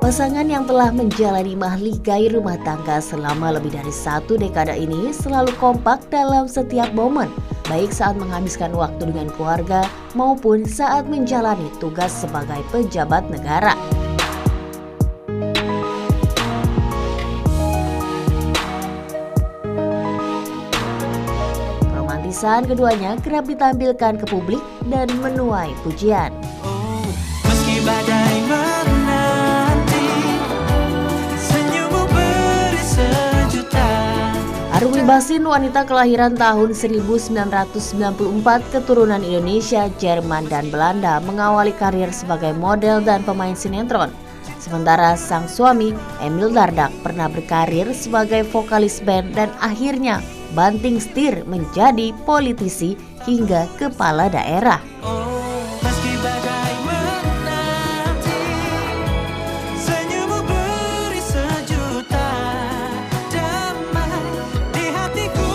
Pasangan yang telah menjalani mahligai rumah tangga selama lebih dari 1 dekade ini selalu kompak dalam setiap momen, baik saat menghabiskan waktu dengan keluarga maupun saat menjalani tugas sebagai pejabat negara. Romantisan keduanya kerap ditampilkan ke publik dan menuai pujian. Meski badai menanti, senyummu beri sejuta. Arumi Bachsin, wanita kelahiran tahun 1994, keturunan Indonesia, Jerman, dan Belanda, mengawali karir sebagai model dan pemain sinetron. Sementara sang suami, Emil Dardak, pernah berkarir sebagai vokalis band dan akhirnya banting setir menjadi politisi hingga kepala daerah. Meski badai menanti, senyummu beri sejuta damai di hatiku.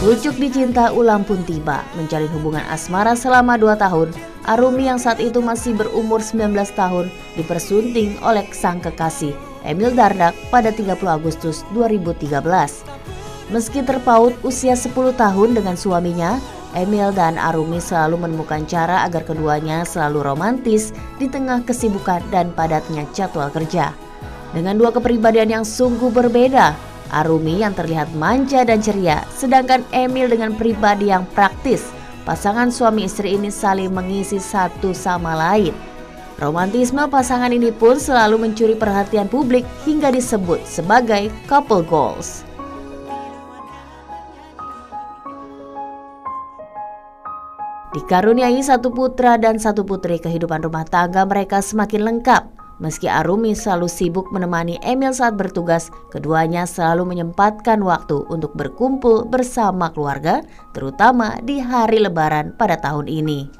Pucuk dicinta ulang pun tiba. Menjalin hubungan asmara selama 2 tahun, Arumi yang saat itu masih berumur 19 tahun dipersunting oleh sang kekasih Emil Dardak pada 30 Agustus 2013. Meski terpaut usia 10 tahun dengan suaminya, Emil dan Arumi selalu menemukan cara agar keduanya selalu romantis di tengah kesibukan dan padatnya jadwal kerja. Dengan 2 kepribadian yang sungguh berbeda, Arumi yang terlihat manja dan ceria, sedangkan Emil dengan pribadi yang praktis. Pasangan suami istri ini saling mengisi satu sama lain. Romantisme pasangan ini pun selalu mencuri perhatian publik hingga disebut sebagai couple goals. Dikaruniai 1 putra dan 1 putri, kehidupan rumah tangga mereka semakin lengkap. Meski Arumi selalu sibuk menemani Emil saat bertugas, keduanya selalu menyempatkan waktu untuk berkumpul bersama keluarga, terutama di hari Lebaran pada tahun ini.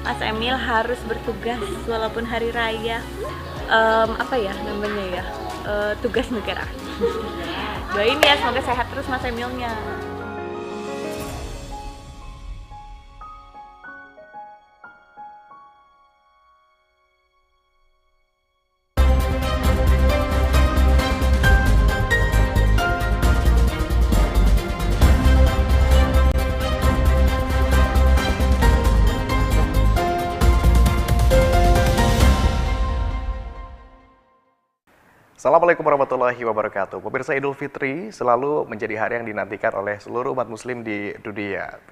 Mas Emil harus bertugas walaupun hari raya, tugas negara. Doain ya, semoga sehat terus Mas Emilnya. Assalamualaikum warahmatullahi wabarakatuh. Pemirsa, Idul Fitri selalu menjadi hari yang dinantikan oleh seluruh umat muslim di dunia.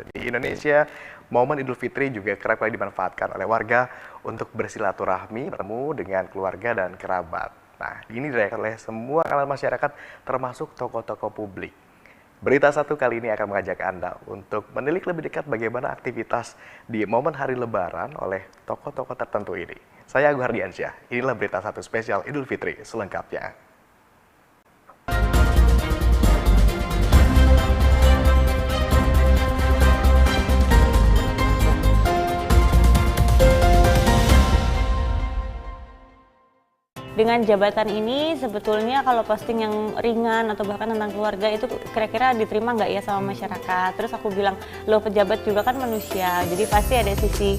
Di Indonesia, momen Idul Fitri juga kerap kali dimanfaatkan oleh warga untuk bersilaturahmi, bertemu dengan keluarga dan kerabat. Nah, ini dirayakan oleh semua kalangan masyarakat, termasuk tokoh-tokoh publik. Berita 1 kali ini akan mengajak Anda untuk menilik lebih dekat bagaimana aktivitas di momen hari Lebaran oleh tokoh-tokoh tertentu ini. Saya Agung Hardiansyah, inilah Berita 1 spesial Idul Fitri selengkapnya. Dengan jabatan ini sebetulnya kalau posting yang ringan atau bahkan tentang keluarga itu kira-kira diterima nggak ya sama masyarakat. Terus aku bilang, loh pejabat juga kan manusia, jadi pasti ada sisi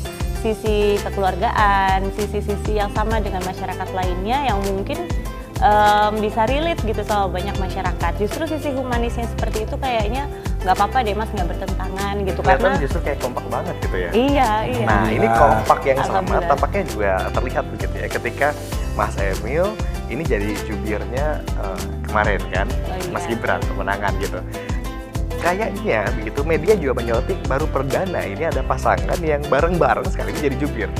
kekeluargaan, sisi-sisi yang sama dengan masyarakat lainnya yang mungkin bisa relate gitu sama banyak masyarakat. Justru sisi humanisnya seperti itu kayaknya nggak apa-apa deh Mas, nggak bertentangan gitu. Karena justru kayak kompak banget gitu ya. Iya. Nah, ini kompak yang sama tampaknya juga terlihat begitu ya ketika Mas Emil ini jadi jubirnya kemarin kan, Mas Gibran kemenangan gitu. Kayaknya begitu media juga menyoroti baru perdana ini ada pasangan yang bareng-bareng sekali ini jadi jubir.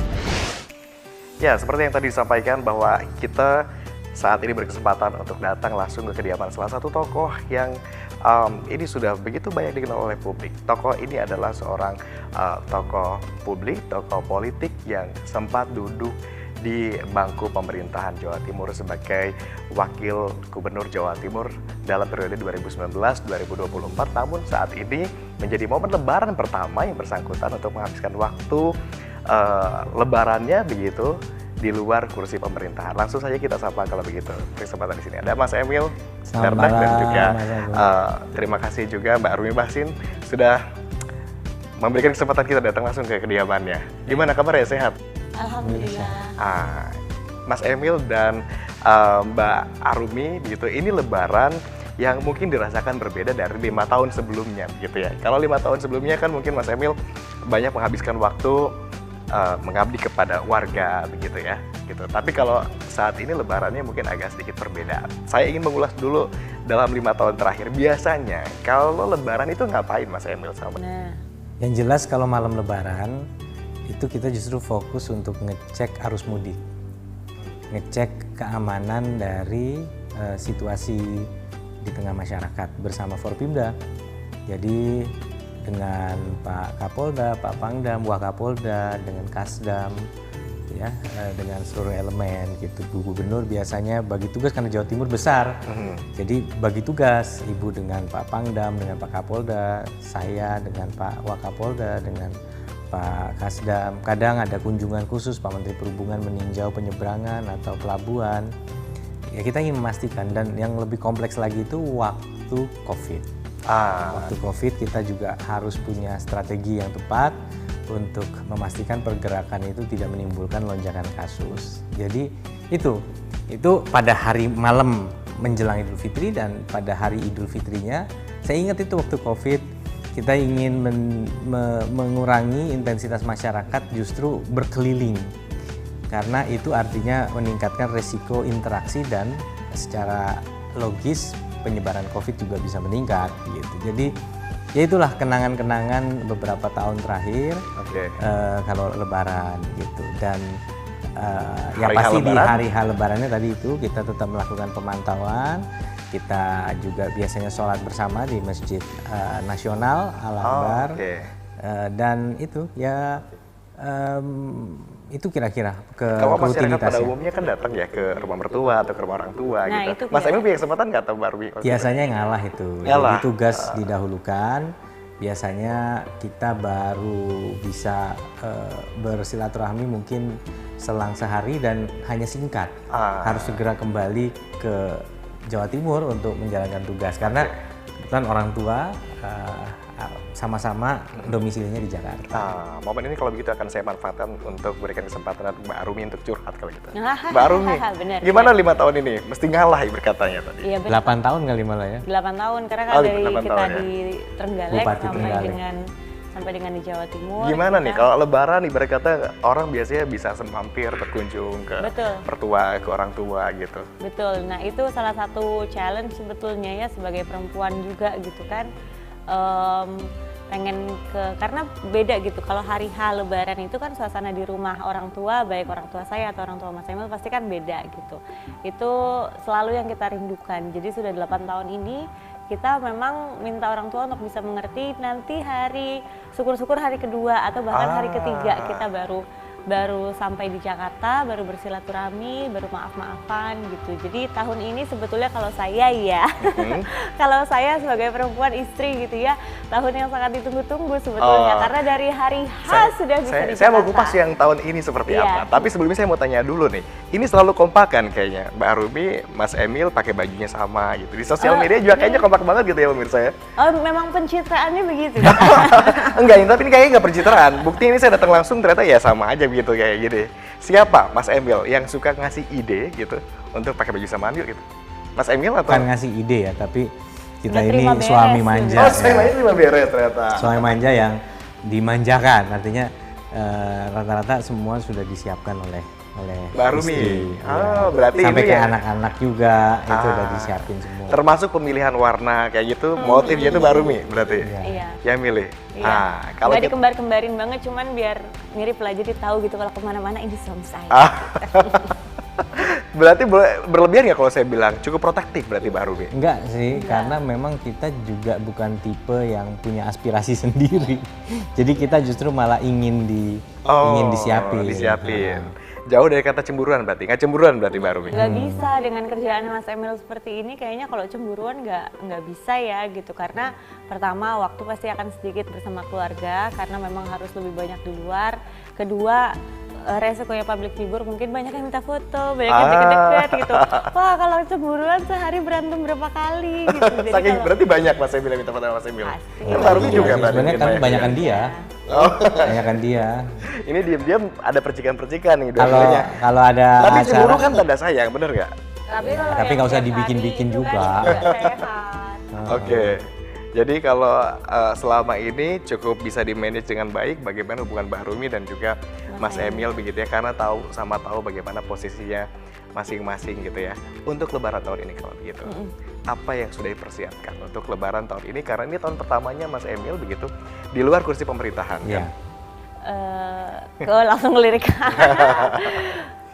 Ya, seperti yang tadi disampaikan bahwa kita saat ini berkesempatan untuk datang langsung ke kediaman salah satu tokoh yang ini sudah begitu banyak dikenal oleh publik. Tokoh ini adalah seorang tokoh publik, tokoh politik yang sempat duduk di bangku pemerintahan Jawa Timur sebagai Wakil Gubernur Jawa Timur dalam periode 2019-2024. Namun saat ini menjadi momen Lebaran pertama yang bersangkutan untuk menghabiskan waktu Lebarannya begitu di luar kursi pemerintahan. Langsung saja kita sapa kalau begitu. Kesempatan di sini ada Mas Emil Dardak dan juga terima kasih juga Mbak Arumi Bachsin sudah memberikan kesempatan kita datang langsung ke kediamannya. Gimana kabarnya, sehat? Alhamdulillah. Mas Emil dan Mbak Arumi gitu, ini Lebaran yang mungkin dirasakan berbeda dari 5 tahun sebelumnya gitu ya. Kalau 5 tahun sebelumnya kan mungkin Mas Emil banyak menghabiskan waktu mengabdi kepada warga begitu ya gitu. Tapi kalau saat ini Lebarannya mungkin agak sedikit berbeda. Saya ingin mengulas dulu dalam 5 tahun terakhir. Biasanya kalau Lebaran itu ngapain Mas Emil sama? Nah, Yang jelas kalau malam Lebaran itu kita justru fokus untuk ngecek arus mudik, ngecek keamanan dari situasi di tengah masyarakat bersama Forpimda. Jadi dengan Pak Kapolda, Pak Pangdam, Wakapolda, dengan Kasdam, ya, dengan seluruh elemen gitu. Bu Gubernur biasanya bagi tugas karena Jawa Timur besar, jadi bagi tugas Ibu dengan Pak Pangdam, dengan Pak Kapolda, saya dengan Pak Wakapolda, dengan Pak Kasdam. Kadang ada kunjungan khusus Pak Menteri Perhubungan meninjau penyeberangan atau pelabuhan. Ya kita ingin memastikan, dan yang lebih kompleks lagi itu waktu COVID. Waktu COVID kita juga harus punya strategi yang tepat untuk memastikan pergerakan itu tidak menimbulkan lonjakan kasus. Jadi itu pada hari malam menjelang Idul Fitri dan pada hari Idul Fitrinya. Saya ingat itu waktu COVID kita ingin mengurangi intensitas masyarakat justru berkeliling. Karena itu artinya meningkatkan resiko interaksi dan secara logis penyebaran COVID juga bisa meningkat gitu. Jadi ya itulah kenangan-kenangan beberapa tahun terakhir kalau Lebaran gitu. Dan yang pasti di hari H Lebarannya tadi itu kita tetap melakukan pemantauan. Kita juga biasanya sholat bersama di Masjid Nasional Al-Akbar. Dan itu ya itu kira-kira kalau masyarakat pada umumnya kan datang ya ke rumah mertua atau ke rumah orang tua gitu. Mas Emil punya kesempatan nggak atau baru? Biasanya ngalah itu. Jadi tugas didahulukan. Biasanya kita baru bisa bersilaturahmi mungkin selang sehari dan hanya singkat. Harus segera kembali ke Jawa Timur untuk menjalankan tugas karena kebetulan orang tua sama-sama domisilinya di Jakarta. Momen ini kalau begitu akan saya manfaatkan untuk berikan kesempatan Mbak Arumi untuk curhat kalau gitu. Mbak Arumi, gimana 5 tahun ini? Mesti ngalah ya berkatanya tadi. Iya, 8 tahun kali malah ya? 8 tahun, karena kan dari kita di Trenggalek sampai dengan di Jawa Timur. Gimana nih kalau Lebaran ibarat kata orang biasanya bisa mampir berkunjung ke mertua, ke orang tua gitu. Betul, nah itu salah satu challenge sebetulnya ya sebagai perempuan juga gitu kan. Pengen karena beda gitu, kalau hari H Lebaran itu kan suasana di rumah orang tua, baik orang tua saya atau orang tua Mas Emil pasti kan beda gitu. Itu selalu yang kita rindukan. Jadi sudah 8 tahun ini kita memang minta orang tua untuk bisa mengerti nanti hari syukur-syukur hari kedua atau bahkan hari ketiga kita baru sampai di Jakarta, baru bersilaturahmi, baru maaf-maafan gitu. Jadi tahun ini sebetulnya kalau saya ya, kalau saya sebagai perempuan istri gitu ya, tahun yang sangat ditunggu-tunggu sebetulnya. Karena dari hari H sudah bisa di Jakarta. Saya mau kupas yang tahun ini seperti apa. Tapi sebelumnya saya mau tanya dulu nih, ini selalu kompakan kayaknya Mbak Arumi, Mas Emil pakai bajunya sama gitu. Di sosial media juga kayaknya kompak banget gitu ya pemirsa ya. Memang pencitraannya begitu. Enggak, tapi ini kayaknya nggak pencitraan. Bukti ini saya datang langsung ternyata ya sama aja gitu kayak gini. Siapa Mas Emil yang suka ngasih ide gitu untuk pakai baju samaan yuk gitu? Mas Emil atau? Bukan ngasih ide ya, tapi kita ini suami manja. Oh, saya terima beres ternyata. Suami manja yang dimanjakan, artinya rata-rata semua sudah disiapkan oleh Mbak Arumi. Berarti sampai ini ke ya? Anak-anak juga itu udah disiapin semua. Termasuk pemilihan warna kayak gitu, motifnya itu Mbak Arumi berarti. Iya. Yang milih. Iya. Kalau nggak dikembar-kembarin banget, cuman biar mirip lah, jadi tahu gitu kalau kemana-mana ini suami saya. Berarti berlebihan nggak kalau saya bilang cukup protektif berarti Mbak Arumi? Enggak sih, karena memang kita juga bukan tipe yang punya aspirasi sendiri. Jadi kita justru malah ingin disiapin. Jauh dari kata cemburuan berarti, nggak cemburuan berarti Mbak Arumi? Nggak bisa, dengan kerjaan Mas Emil seperti ini kayaknya kalau cemburuan nggak bisa ya gitu. Karena pertama waktu pasti akan sedikit bersama keluarga karena memang harus lebih banyak di luar. Kedua, resikonya public figure mungkin banyak yang minta foto, banyak yang deket-deket gitu. Wah kalau cemburuan sehari berantem berapa kali gitu. Jadi berarti banyak Mas Emil yang minta foto sama Mas Emil? Pasti. Mbak Arumi juga berarti. Sebenarnya kan kebanyakan dia. Kebanyakan dia. Ini diam-diam ada percikan-percikan nih Kalau dua-duanya. kalau ada Tapi acara, cemburu kan tanda sayang, bener nggak? Tapi kalau Tapi yang nggak usah tiap dibikin-bikin hari itu juga. kan nggak sehat. Oke. Jadi kalau selama ini cukup bisa di-manage dengan baik bagaimana hubungan Mbak Rumi dan juga Mas Emil begitu ya, karena tahu bagaimana posisinya masing-masing gitu ya. Untuk lebaran tahun ini kalau begitu, apa yang sudah dipersiapkan untuk lebaran tahun ini? Karena ini tahun pertamanya Mas Emil begitu di luar kursi pemerintahan Iya. kan? Langsung ngelirik.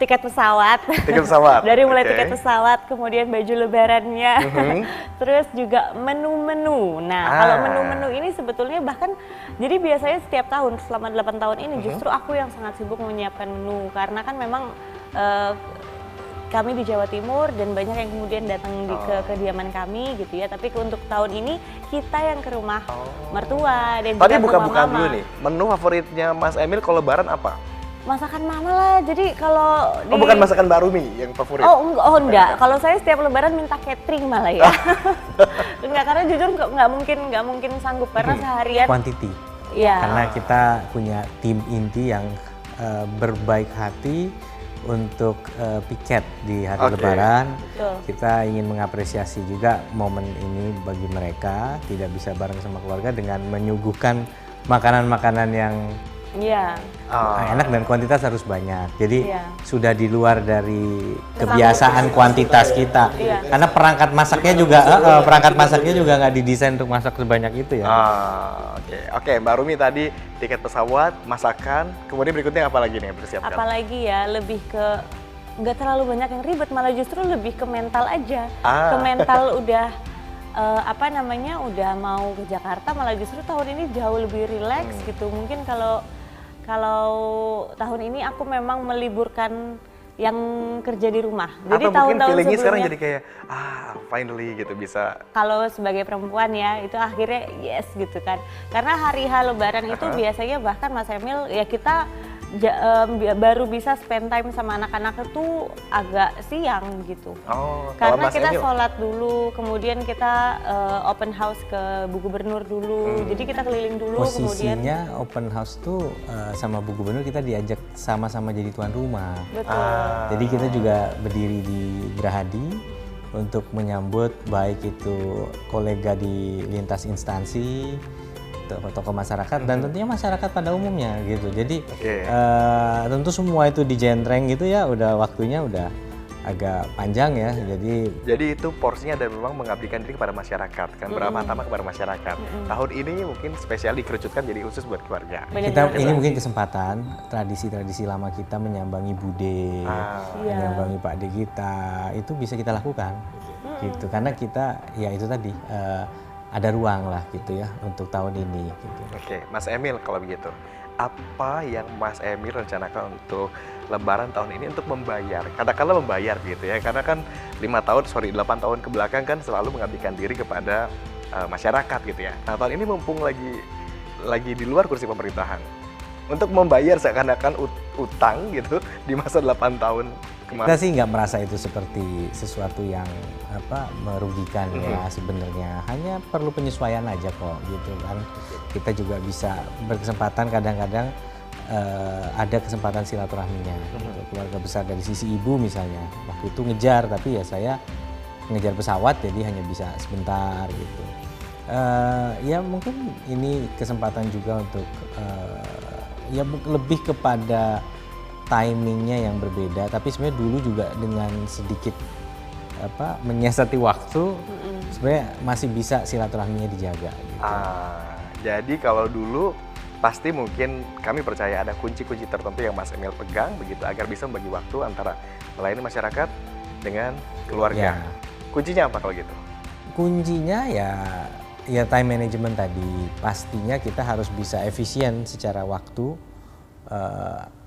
Tiket pesawat. Tiket pesawat. Dari mulai Oke. tiket pesawat, kemudian baju lebarannya, terus juga menu-menu. Nah, kalau menu-menu ini sebetulnya bahkan, jadi biasanya setiap tahun selama 8 tahun ini justru aku yang sangat sibuk menyiapkan menu. Karena kan memang kami di Jawa Timur dan banyak yang kemudian datang ke kediaman kami gitu ya. Tapi untuk tahun ini kita yang ke rumah mertua dan Tadi juga buka-buka mama. dulu nih, menu favoritnya Mas Emil kalau lebaran apa? Masakan mama lah. Jadi kalau Oh bukan masakan Mbak Rumi yang favorit? enggak. Kalau saya setiap lebaran minta catering malah ya. Enggak, karena jujur nggak mungkin sanggup karena seharian. quantity. Iya. Karena kita punya tim inti yang berbaik hati untuk piket di hari Oke. Lebaran. Betul. Kita ingin mengapresiasi juga momen ini bagi mereka, tidak bisa bareng sama keluarga dengan menyuguhkan makanan-makanan yang Iya. enak dan kuantitas harus banyak. Jadi Iya. sudah di luar dari kebiasaan kuantitas kita. Iya. Karena perangkat masaknya juga nggak didesain untuk masak sebanyak itu ya. Oke, Mbak Rumi tadi tiket pesawat, masakan, kemudian berikutnya apa lagi nih yang dipersiapkan? Apalagi ya lebih ke nggak terlalu banyak yang ribet, malah justru lebih ke mental aja. Ke mental udah udah mau ke Jakarta, malah justru tahun ini jauh lebih rileks gitu. Mungkin kalau tahun ini aku memang meliburkan yang kerja di rumah. Jadi Atau mungkin tahun-tahun feelingnya sekarang sebelumnya jadi kayak finally gitu bisa. kalau sebagai perempuan ya itu akhirnya yes gitu kan. Karena hari H Lebaran itu biasanya bahkan Mas Emil ya kita baru bisa spend time sama anak-anak itu agak siang gitu. Oh, kalau Karena Mas kita Emil? sholat dulu, kemudian kita open house ke Bu Gubernur dulu. Jadi kita keliling dulu, kemudian Posisinya open house tuh sama Bu Gubernur kita diajak sama-sama jadi tuan rumah. betul. Jadi kita juga berdiri di Gerahadi untuk menyambut baik itu kolega di lintas instansi, tokoh masyarakat dan tentunya masyarakat pada umumnya gitu. Jadi Oke. tentu semua itu dijentreng gitu ya, udah waktunya udah agak panjang ya. Jadi itu porsinya dan memang mengabdikan diri kepada masyarakat kan, beramah-tamah kepada masyarakat. Tahun ini mungkin spesial dikerucutkan jadi khusus buat keluarga. Kita ini mungkin kesempatan tradisi-tradisi lama kita menyambangi Bude, menyambangi Pak De kita itu bisa kita lakukan gitu. Karena kita ya itu tadi ada ruang lah gitu ya untuk tahun ini gitu. Oke, Mas Emil kalau begitu, apa yang Mas Emil rencanakan untuk Lebaran tahun ini untuk membayar? Katakanlah membayar gitu ya, karena kan 8 tahun ke belakang kan selalu mengabdikan diri kepada masyarakat gitu ya. Nah tahun ini mumpung lagi di luar kursi pemerintahan, untuk membayar seakan-akan utang gitu di masa 8 tahun Kita kemarin. sih nggak merasa itu seperti sesuatu yang merugikan ya sebenarnya. Hanya perlu penyesuaian aja kok gitu kan. Kita juga bisa berkesempatan kadang-kadang ada kesempatan silaturahminya. Gitu. Keluarga besar dari sisi ibu misalnya waktu itu ngejar, tapi ya saya ngejar pesawat jadi hanya bisa sebentar gitu. Ya mungkin ini kesempatan juga untuk ya lebih kepada timingnya yang berbeda, tapi sebenarnya dulu juga dengan sedikit menyiasati waktu, sebenarnya masih bisa silaturahminya dijaga. Gitu. Jadi kalau dulu pasti mungkin kami percaya ada kunci-kunci tertentu yang Mas Emil pegang begitu agar bisa membagi waktu antara melayani masyarakat dengan keluarga. Ya. Kuncinya apa kalau gitu? Kuncinya ya time management tadi. Pastinya kita harus bisa efisien secara waktu.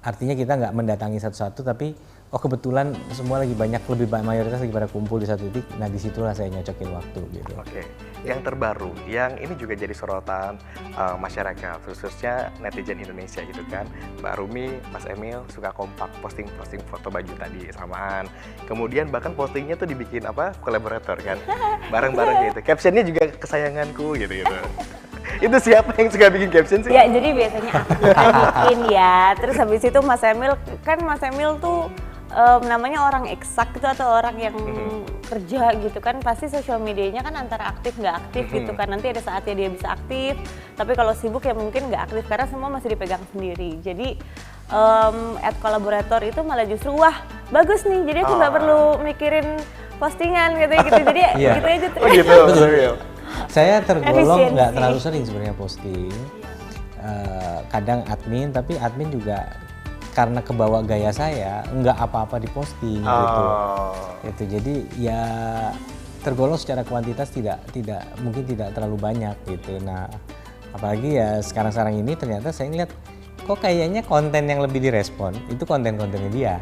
Artinya kita nggak mendatangi satu-satu, tapi kebetulan semua lagi mayoritas lagi pada kumpul di satu titik. Nah disitulah saya nyocokin waktu gitu. Oke, yang terbaru, yang ini juga jadi sorotan masyarakat, khususnya netizen Indonesia gitu kan. Mbak Rumi, Mas Emil suka kompak posting foto baju tadi samaan. Kemudian bahkan postingnya tuh dibikin kolaborator kan, bareng-bareng gitu. Captionnya juga kesayanganku gitu. Itu siapa yang suka bikin caption sih? Ya jadi biasanya aku kan bikin ya. Terus habis itu Mas Emil tuh namanya orang eksak gitu atau orang yang kerja gitu kan, pasti sosial medianya kan antara aktif nggak aktif gitu kan. Nanti ada saatnya dia bisa aktif, tapi kalau sibuk ya mungkin nggak aktif karena semua masih dipegang sendiri. Jadi ad kolaborator itu malah justru wah bagus nih, jadi aku nggak perlu mikirin postingan gitu. Jadi gitu aja. Oh gitu. Betul. Saya tergolong nggak Efisiensi. terlalu sering sebenarnya posting. Kadang admin, tapi admin juga karena kebawa gaya saya nggak apa-apa diposting gitu. Itu jadi ya tergolong secara kuantitas tidak mungkin tidak terlalu banyak gitu. Nah apalagi ya sekarang ini ternyata saya lihat kok kayaknya konten yang lebih direspon itu konten-kontennya dia.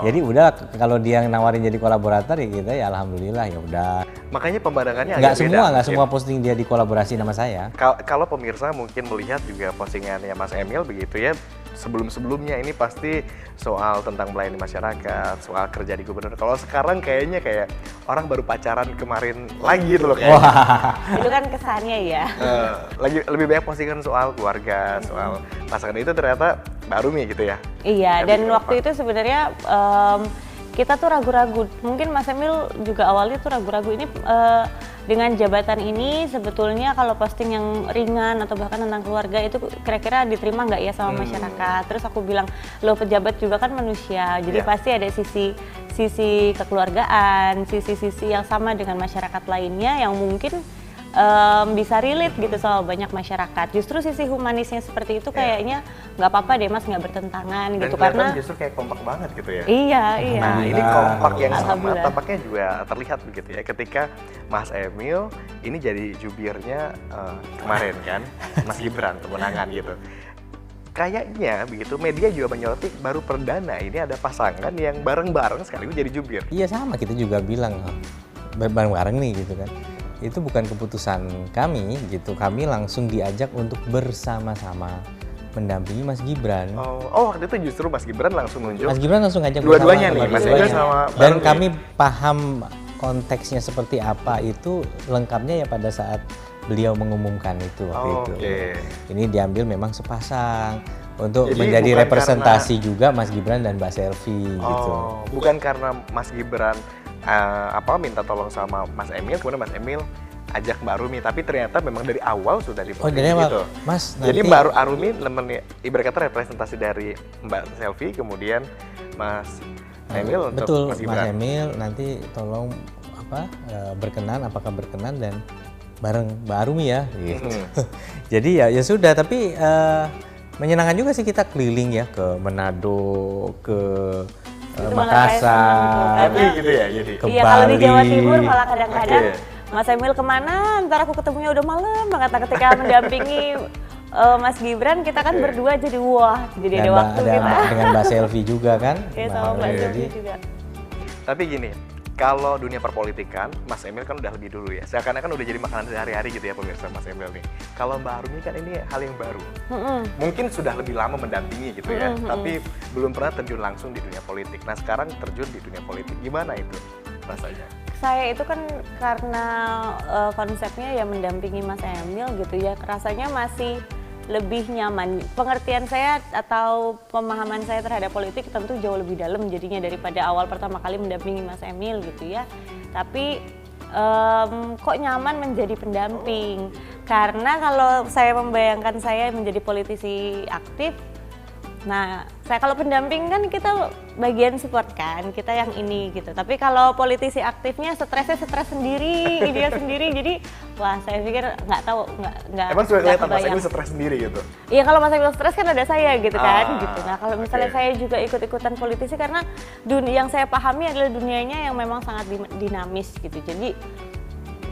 Jadi udah kalau dia nawarin jadi kolaborator ya kita ya alhamdulillah ya udah. Makanya pemandangannya Nggak agak beda. nggak semua posting dia dikolaborasi sama saya. Kalau pemirsa mungkin melihat juga postingannya Mas Emil begitu ya, sebelum-sebelumnya ini pasti soal tentang melayani masyarakat, soal kerja di gubernur. Kalau sekarang kayaknya kayak orang baru pacaran kemarin lagi gitu loh kayaknya. Itu kan kesannya ya. Lagi lebih banyak postingan soal keluarga, soal pasangan, itu ternyata baru nih gitu ya. Iya, Tapi dan kenapa? waktu itu sebenarnya kita tuh ragu-ragu. Mungkin Mas Emil juga awalnya tuh ragu-ragu ini dengan jabatan ini sebetulnya kalau posting yang ringan atau bahkan tentang keluarga itu kira-kira diterima nggak ya sama masyarakat. Terus aku bilang, lo pejabat juga kan manusia, jadi pasti ada sisi kekeluargaan, sisi-sisi yang sama dengan masyarakat lainnya yang mungkin bisa relate gitu sama banyak masyarakat. Justru sisi humanisnya seperti itu kayaknya nggak apa-apa deh Mas, nggak bertentangan Dan gitu kelihatan karena justru kayak kompak banget gitu ya. iya. Nah ini kompak yang sama Alhamdulillah. tampaknya juga terlihat begitu ya ketika Mas Emil ini jadi jubirnya kemarin kan, Mas Gibran kemenangan gitu. Kayaknya begitu media juga menyoroti baru perdana ini ada pasangan yang bareng-bareng sekaligus jadi jubir. Iya sama, kita juga bilang bareng-bareng nih gitu kan. Itu bukan keputusan kami gitu, kami langsung diajak untuk bersama-sama mendampingi Mas Gibran. Oh waktu itu justru Mas Gibran langsung nunjuk. Mas Gibran langsung ngajak Dua-duanya bersama, nih, Mas dua-duanya. Emil sama Dan Barumi. kami paham konteksnya seperti apa itu lengkapnya ya pada saat beliau mengumumkan itu waktu itu. Ini diambil memang sepasang untuk Jadi menjadi bukan representasi juga Mas Gibran dan Mbak Selvi gitu. Bukan karena Mas Gibran minta tolong sama Mas Emil, kemudian Mas Emil ajak Mbak Arumi, tapi ternyata memang dari awal sudah diposting dari awal. gitu. Mas, Jadi nanti- Mbak Arumi ibarat kata representasi dari Mbak Selvi, kemudian Mas Emil untuk Betul, Mas Gibran. Mas Emil nanti tolong apakah berkenan dan bareng Mbak Arumi ya gitu. Jadi ya sudah, tapi menyenangkan juga sih kita keliling ya ke Manado, ke Itu malah kayak senang tuh, Makassar. Tapi karena- gitu ya jadi. Ke Iya, kalau di Jawa Bali. Timur malah kadang-kadang Oke. Mas Emil kemana, ntar aku ketemunya udah malam banget. Nah, ketika mendampingi Mas Gibran, kita kan berdua jadi wah, jadi ada waktu kita. Dengan Mbak Selvi juga kan. Iya, sama Mbak Jadi Selvi juga. Tapi gini, kalau dunia perpolitikan, Mas Emil kan udah lebih dulu ya. Seakan-akan udah jadi makanan sehari-hari gitu ya pemirsa Mas Emil nih. Kalau Mbak Arumi kan ini hal yang baru. Mungkin sudah lebih lama mendampingi gitu ya, tapi belum pernah terjun langsung di dunia politik. Nah sekarang terjun di dunia politik, gimana itu rasanya? Saya itu kan karena konsepnya ya mendampingi Mas Emil gitu ya, rasanya masih lebih nyaman. Pengertian saya atau pemahaman saya terhadap politik tentu jauh lebih dalam jadinya daripada awal pertama kali mendampingi Mas Emil gitu ya. Tapi kok nyaman menjadi pendamping? Karena kalau saya membayangkan saya menjadi politisi aktif, nah saya kalau pendamping kan kita bagian support kan, kita yang ini gitu. Tapi kalau politisi aktifnya stresnya stres sendiri, dia sendiri. Jadi wah saya pikir nggak tahu nggak. Emang sudah kelihatan Mas kebayang. Emil stres sendiri gitu? Iya kalau Mas Emil stres kan ada saya gitu kan gitu. Nah kalau misalnya oke. saya juga ikut-ikutan politisi karena yang saya pahami adalah dunianya yang memang sangat dinamis gitu. Jadi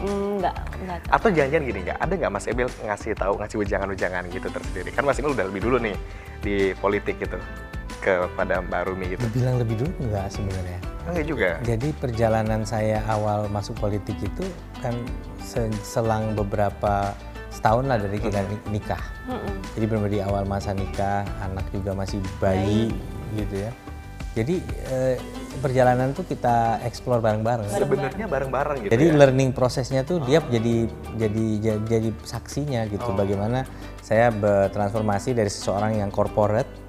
nggak tahu. Atau jangan-jangan gini nggak, ada nggak Mas Emil ngasih wejangan-wejangan gitu tersendiri? Kan Mas Emil udah lebih dulu nih di politik gitu, kepada Mbak Arumi gitu. bilang lebih dulu enggak sebenarnya. Enggak juga? Jadi perjalanan saya awal masuk politik itu kan selang beberapa setahun lah dari kita nikah. Jadi benar di awal masa nikah, anak juga masih bayi gitu ya. Jadi perjalanan tuh kita explore bareng-bareng. Sebenarnya bareng-bareng gitu. Jadi ya? learning prosesnya tuh dia jadi saksinya gitu. Bagaimana saya bertransformasi dari seseorang yang corporate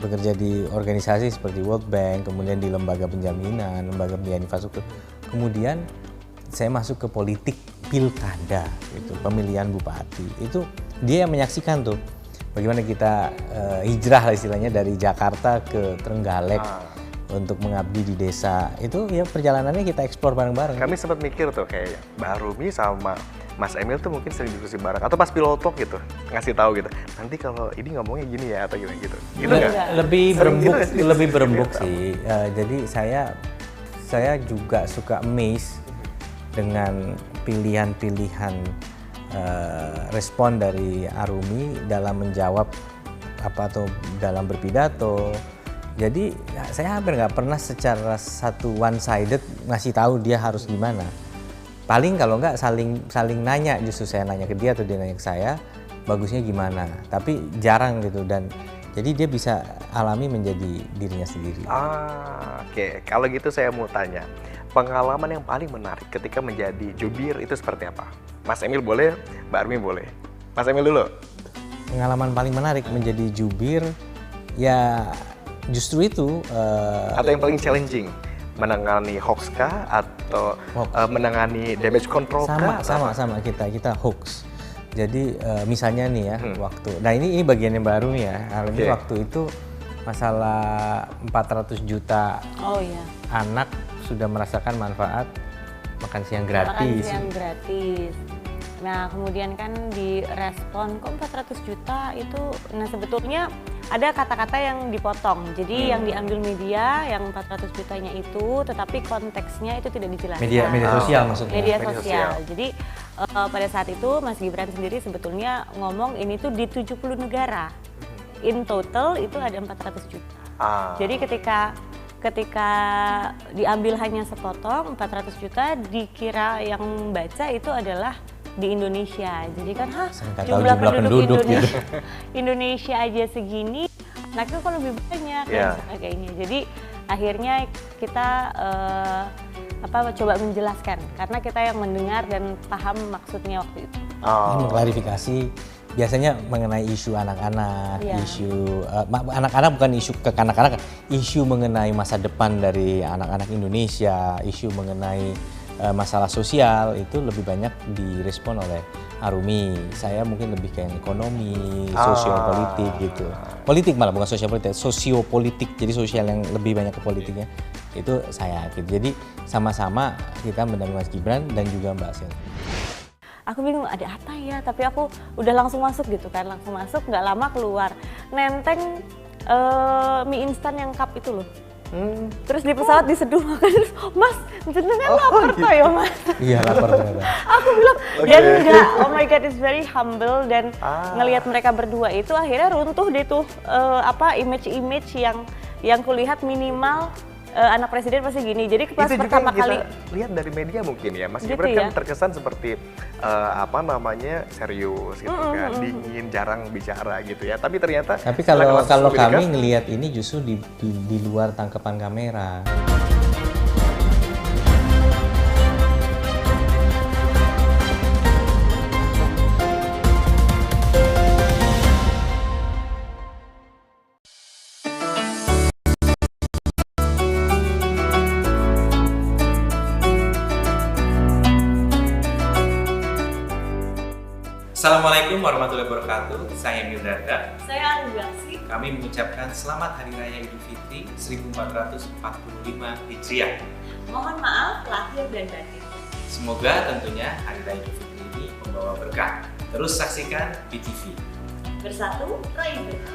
bekerja di organisasi seperti World Bank, kemudian di lembaga penjaminan, lembaga pembiayaan infrastruktur. Kemudian saya masuk ke politik pilkada, gitu, pemilihan bupati. Itu dia yang menyaksikan tuh bagaimana kita hijrah lah istilahnya dari Jakarta ke Trenggalek untuk mengabdi di desa. Itu ya perjalanannya kita eksplor bareng-bareng. Kami sempat mikir tuh kayak Mbak Arumi sama Mas Emil tuh mungkin sering diskusi bareng atau pas pilotok gitu ngasih tahu gitu. Nanti kalau ini ngomongnya gini ya atau gimana gitu. Gitu nggak? Lebih berembuk sih. Jadi saya juga suka amazed dengan pilihan-pilihan respon dari Arumi dalam menjawab apa atau dalam berpidato. Jadi saya hampir nggak pernah secara satu one sided ngasih tahu dia harus gimana. Paling kalau nggak saling nanya, justru saya nanya ke dia atau dia nanya ke saya, bagusnya gimana. Tapi jarang gitu, dan jadi dia bisa alami menjadi dirinya sendiri. Oke. Kalau gitu saya mau tanya, pengalaman yang paling menarik ketika menjadi jubir itu seperti apa? Mas Emil boleh, Mbak Arumi boleh. Mas Emil dulu. Pengalaman paling menarik menjadi jubir, ya justru itu. Atau yang paling challenging? Menangani hoax kah atau menangani damage control kah? Sama kita hoax. Jadi misalnya nih ya waktu, nah ini bagiannya baru ya. Ini waktu itu masalah 400 juta anak sudah merasakan manfaat makan siang gratis. Nah kemudian kan direspon kok 400 juta itu, nah sebetulnya ada kata-kata yang dipotong. Jadi yang diambil media yang 400 jutanya itu, tetapi konteksnya itu tidak dijelaskan. Media sosial maksudnya. Media sosial. Jadi pada saat itu Mas Gibran sendiri sebetulnya ngomong ini tuh di 70 negara. In total itu ada 400 juta. Jadi ketika diambil hanya sepotong 400 juta, dikira yang baca itu adalah di Indonesia. Jadi kan jumlah penduduk Indonesia, Indonesia aja segini, anaknya kok lebih banyak dan sebagainya. Jadi akhirnya kita coba menjelaskan karena kita yang mendengar dan paham maksudnya waktu itu. Mengklarifikasi biasanya mengenai isu anak-anak, isu anak-anak bukan isu kekanak-kanakan, isu mengenai masa depan dari anak-anak Indonesia, isu mengenai masalah sosial itu lebih banyak direspon oleh Arumi. Saya mungkin lebih ke yang ekonomi, sosiopolitik gitu. Politik malah bukan sosiopolitik, sosiopolitik. Jadi sosial yang lebih banyak ke politiknya itu saya gitu. Jadi sama-sama kita mendampingi Mas Gibran dan juga Mbak Sel. Aku bingung ada apa ya, tapi aku udah langsung masuk gitu kan, langsung masuk nggak lama keluar. Nenteng mie instan yang cup itu loh. Terus di pesawat diseduh makan, terus Mas, jenengan lapar toh ya Mas? Iya lapar ternyata. Aku bilang, dan enggak, oh my god, it's very humble, dan ngelihat mereka berdua itu akhirnya runtuh deh tuh image-image yang kulihat minimal anak presiden pasti gini. Jadi pas itu pertama juga kali lihat dari media mungkin ya, Mas gitu Gibran kan ya? terkesan seperti serius gitu kan, dingin, jarang bicara gitu ya. Tapi ternyata kalau kami ngelihat ini justru di luar tangkapan kamera. Assalamualaikum warahmatullahi wabarakatuh. Saya Emil Darda. saya Anjasi. Kami mengucapkan Selamat Hari Raya Idul Fitri 1445 Hijriah. Mohon maaf lahir dan batin. Semoga tentunya Hari Raya Idul Fitri ini membawa berkah. Terus saksikan BTV. Bersatu, raih berkah.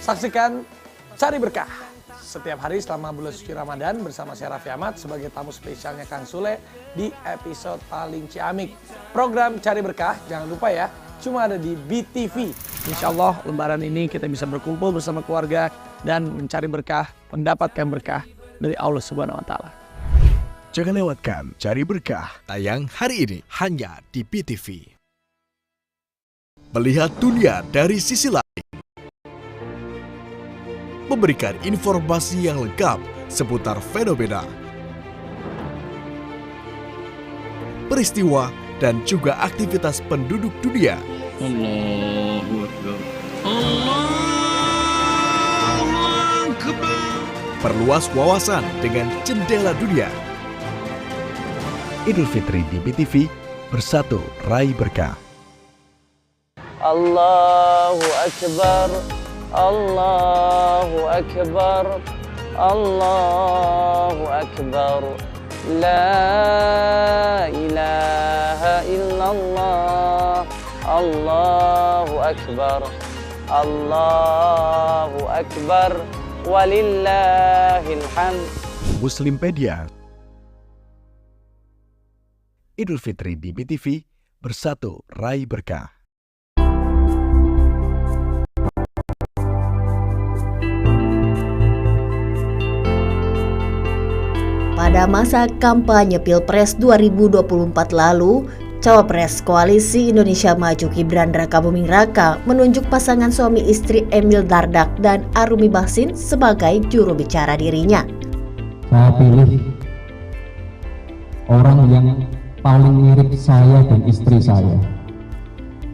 Saksikan Cari Berkah setiap hari selama bulan suci Ramadan bersama saya Raffi Ahmad sebagai tamu spesialnya Kang Sule di episode paling ciamik. Program Cari Berkah, jangan lupa ya, cuma ada di BTV. Insya Allah lebaran ini kita bisa berkumpul bersama keluarga dan mencari berkah, mendapatkan berkah dari Allah Subhanahu wa Ta'ala. Jangan lewatkan Cari Berkah tayang hari ini hanya di PTV. Melihat dunia dari sisi lain. Memberikan informasi yang lengkap seputar fenomena, peristiwa, dan juga aktivitas penduduk dunia. Allahu Akbar. Perluas wawasan dengan jendela dunia. Idul Fitri di BTV, bersatu raih berkah. Allahu Akbar, Allahu Akbar, Allahu Akbar, La ilaha illallah, Allahu Akbar, Allahu Akbar, walillahil hamd. Muslimpedia. Idul Fitri di BTV, bersatu raih berkah. Pada masa kampanye Pilpres 2024 lalu, Cawapres Koalisi Indonesia Maju Gibran Rakabuming Raka menunjuk pasangan suami istri Emil Dardak dan Arumi Bachsin sebagai juru bicara dirinya. Saya pilih orang yang paling mirip saya dan istri saya.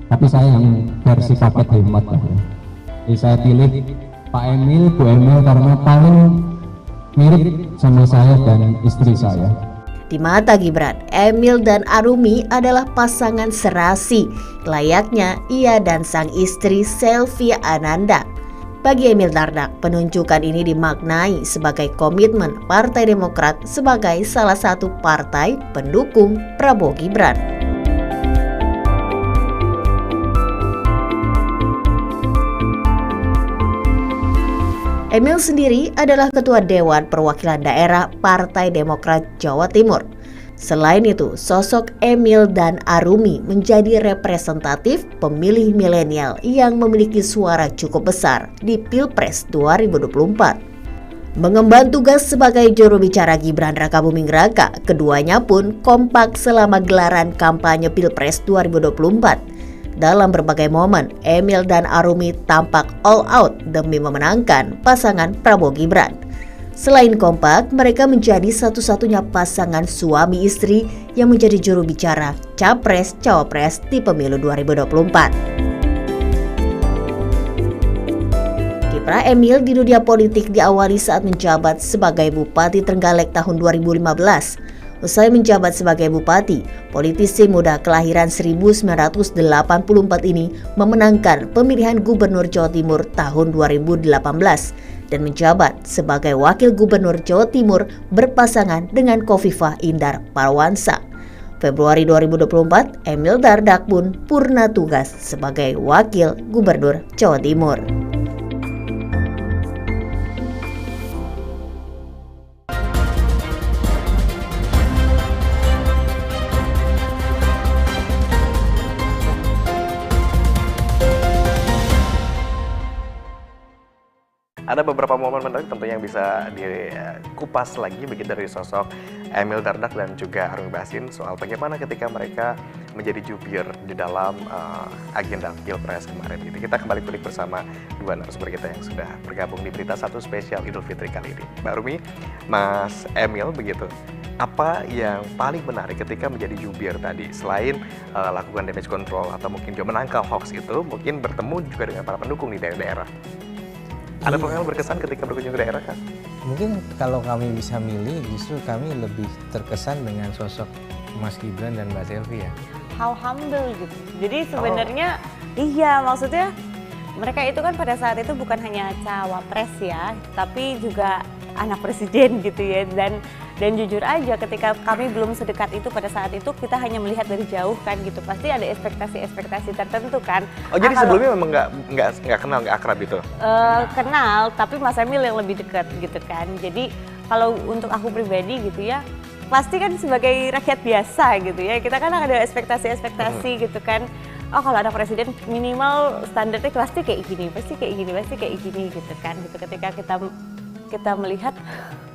Tapi saya yang versi paket hemat lah ya. Jadi saya pilih Pak Emil, Bu Emil karena paling mirip sama saya dan istri saya. Di mata Gibran, Emil dan Arumi adalah pasangan serasi, layaknya ia dan sang istri Selvia Ananda. Bagi Emil Dardak, penunjukan ini dimaknai sebagai komitmen Partai Demokrat sebagai salah satu partai pendukung Prabowo Gibran. Emil sendiri adalah Ketua Dewan Perwakilan Daerah Partai Demokrat Jawa Timur. Selain itu, sosok Emil dan Arumi menjadi representatif pemilih milenial yang memiliki suara cukup besar di Pilpres 2024. Mengemban tugas sebagai juru bicara Gibran Rakabuming Raka, keduanya pun kompak selama gelaran kampanye Pilpres 2024. Dalam berbagai momen, Emil dan Arumi tampak all out demi memenangkan pasangan Prabowo Gibran. Selain kompak, mereka menjadi satu-satunya pasangan suami istri yang menjadi juru bicara Capres-Cawapres di pemilu 2024. Kiprah Emil di dunia politik diawali saat menjabat sebagai Bupati Trenggalek tahun 2015. Usai menjabat sebagai bupati, politisi muda kelahiran 1984 ini memenangkan pemilihan Gubernur Jawa Timur tahun 2018 dan menjabat sebagai Wakil Gubernur Jawa Timur berpasangan dengan Khofifah Indar Parawansa. Februari 2024, Emil Dardak pun purna tugas sebagai Wakil Gubernur Jawa Timur. Ada beberapa momen menarik tentunya yang bisa dikupas lagi begitu dari sosok Emil Dardak dan juga Arumi Bachsin soal bagaimana ketika mereka menjadi jubir di dalam agenda Pilpres kemarin. Kita kembali kulik bersama dua narasumber kita yang sudah bergabung di Berita Satu spesial Idul Fitri kali ini. Mbak Arumi, Mas Emil begitu. Apa yang paling menarik ketika menjadi jubir tadi selain lakukan damage control atau mungkin juga menangkal hoax itu, mungkin bertemu juga dengan para pendukung di daerah-daerah. Ada yang berkesan ketika berkunjung ke daerah kan? Mungkin kalau kami bisa milih, justru kami lebih terkesan dengan sosok Mas Gibran dan Mbak Selvi ya. How humble gitu. Jadi sebenarnya iya, maksudnya mereka itu kan pada saat itu bukan hanya cawapres ya, tapi juga anak presiden gitu ya. Dan jujur aja ketika kami belum sedekat itu pada saat itu, kita hanya melihat dari jauh kan gitu. Pasti ada ekspektasi tertentu kan. Oh jadi sebelumnya memang nggak kenal, nggak akrab gitu? Kenal, tapi Mas Emil yang lebih dekat gitu kan. Jadi kalau untuk aku pribadi gitu ya, pasti kan sebagai rakyat biasa gitu ya, kita kan ada ekspektasi gitu kan. Oh kalau ada presiden minimal standarnya pasti kayak gini gitu kan. Gitu ketika kita melihat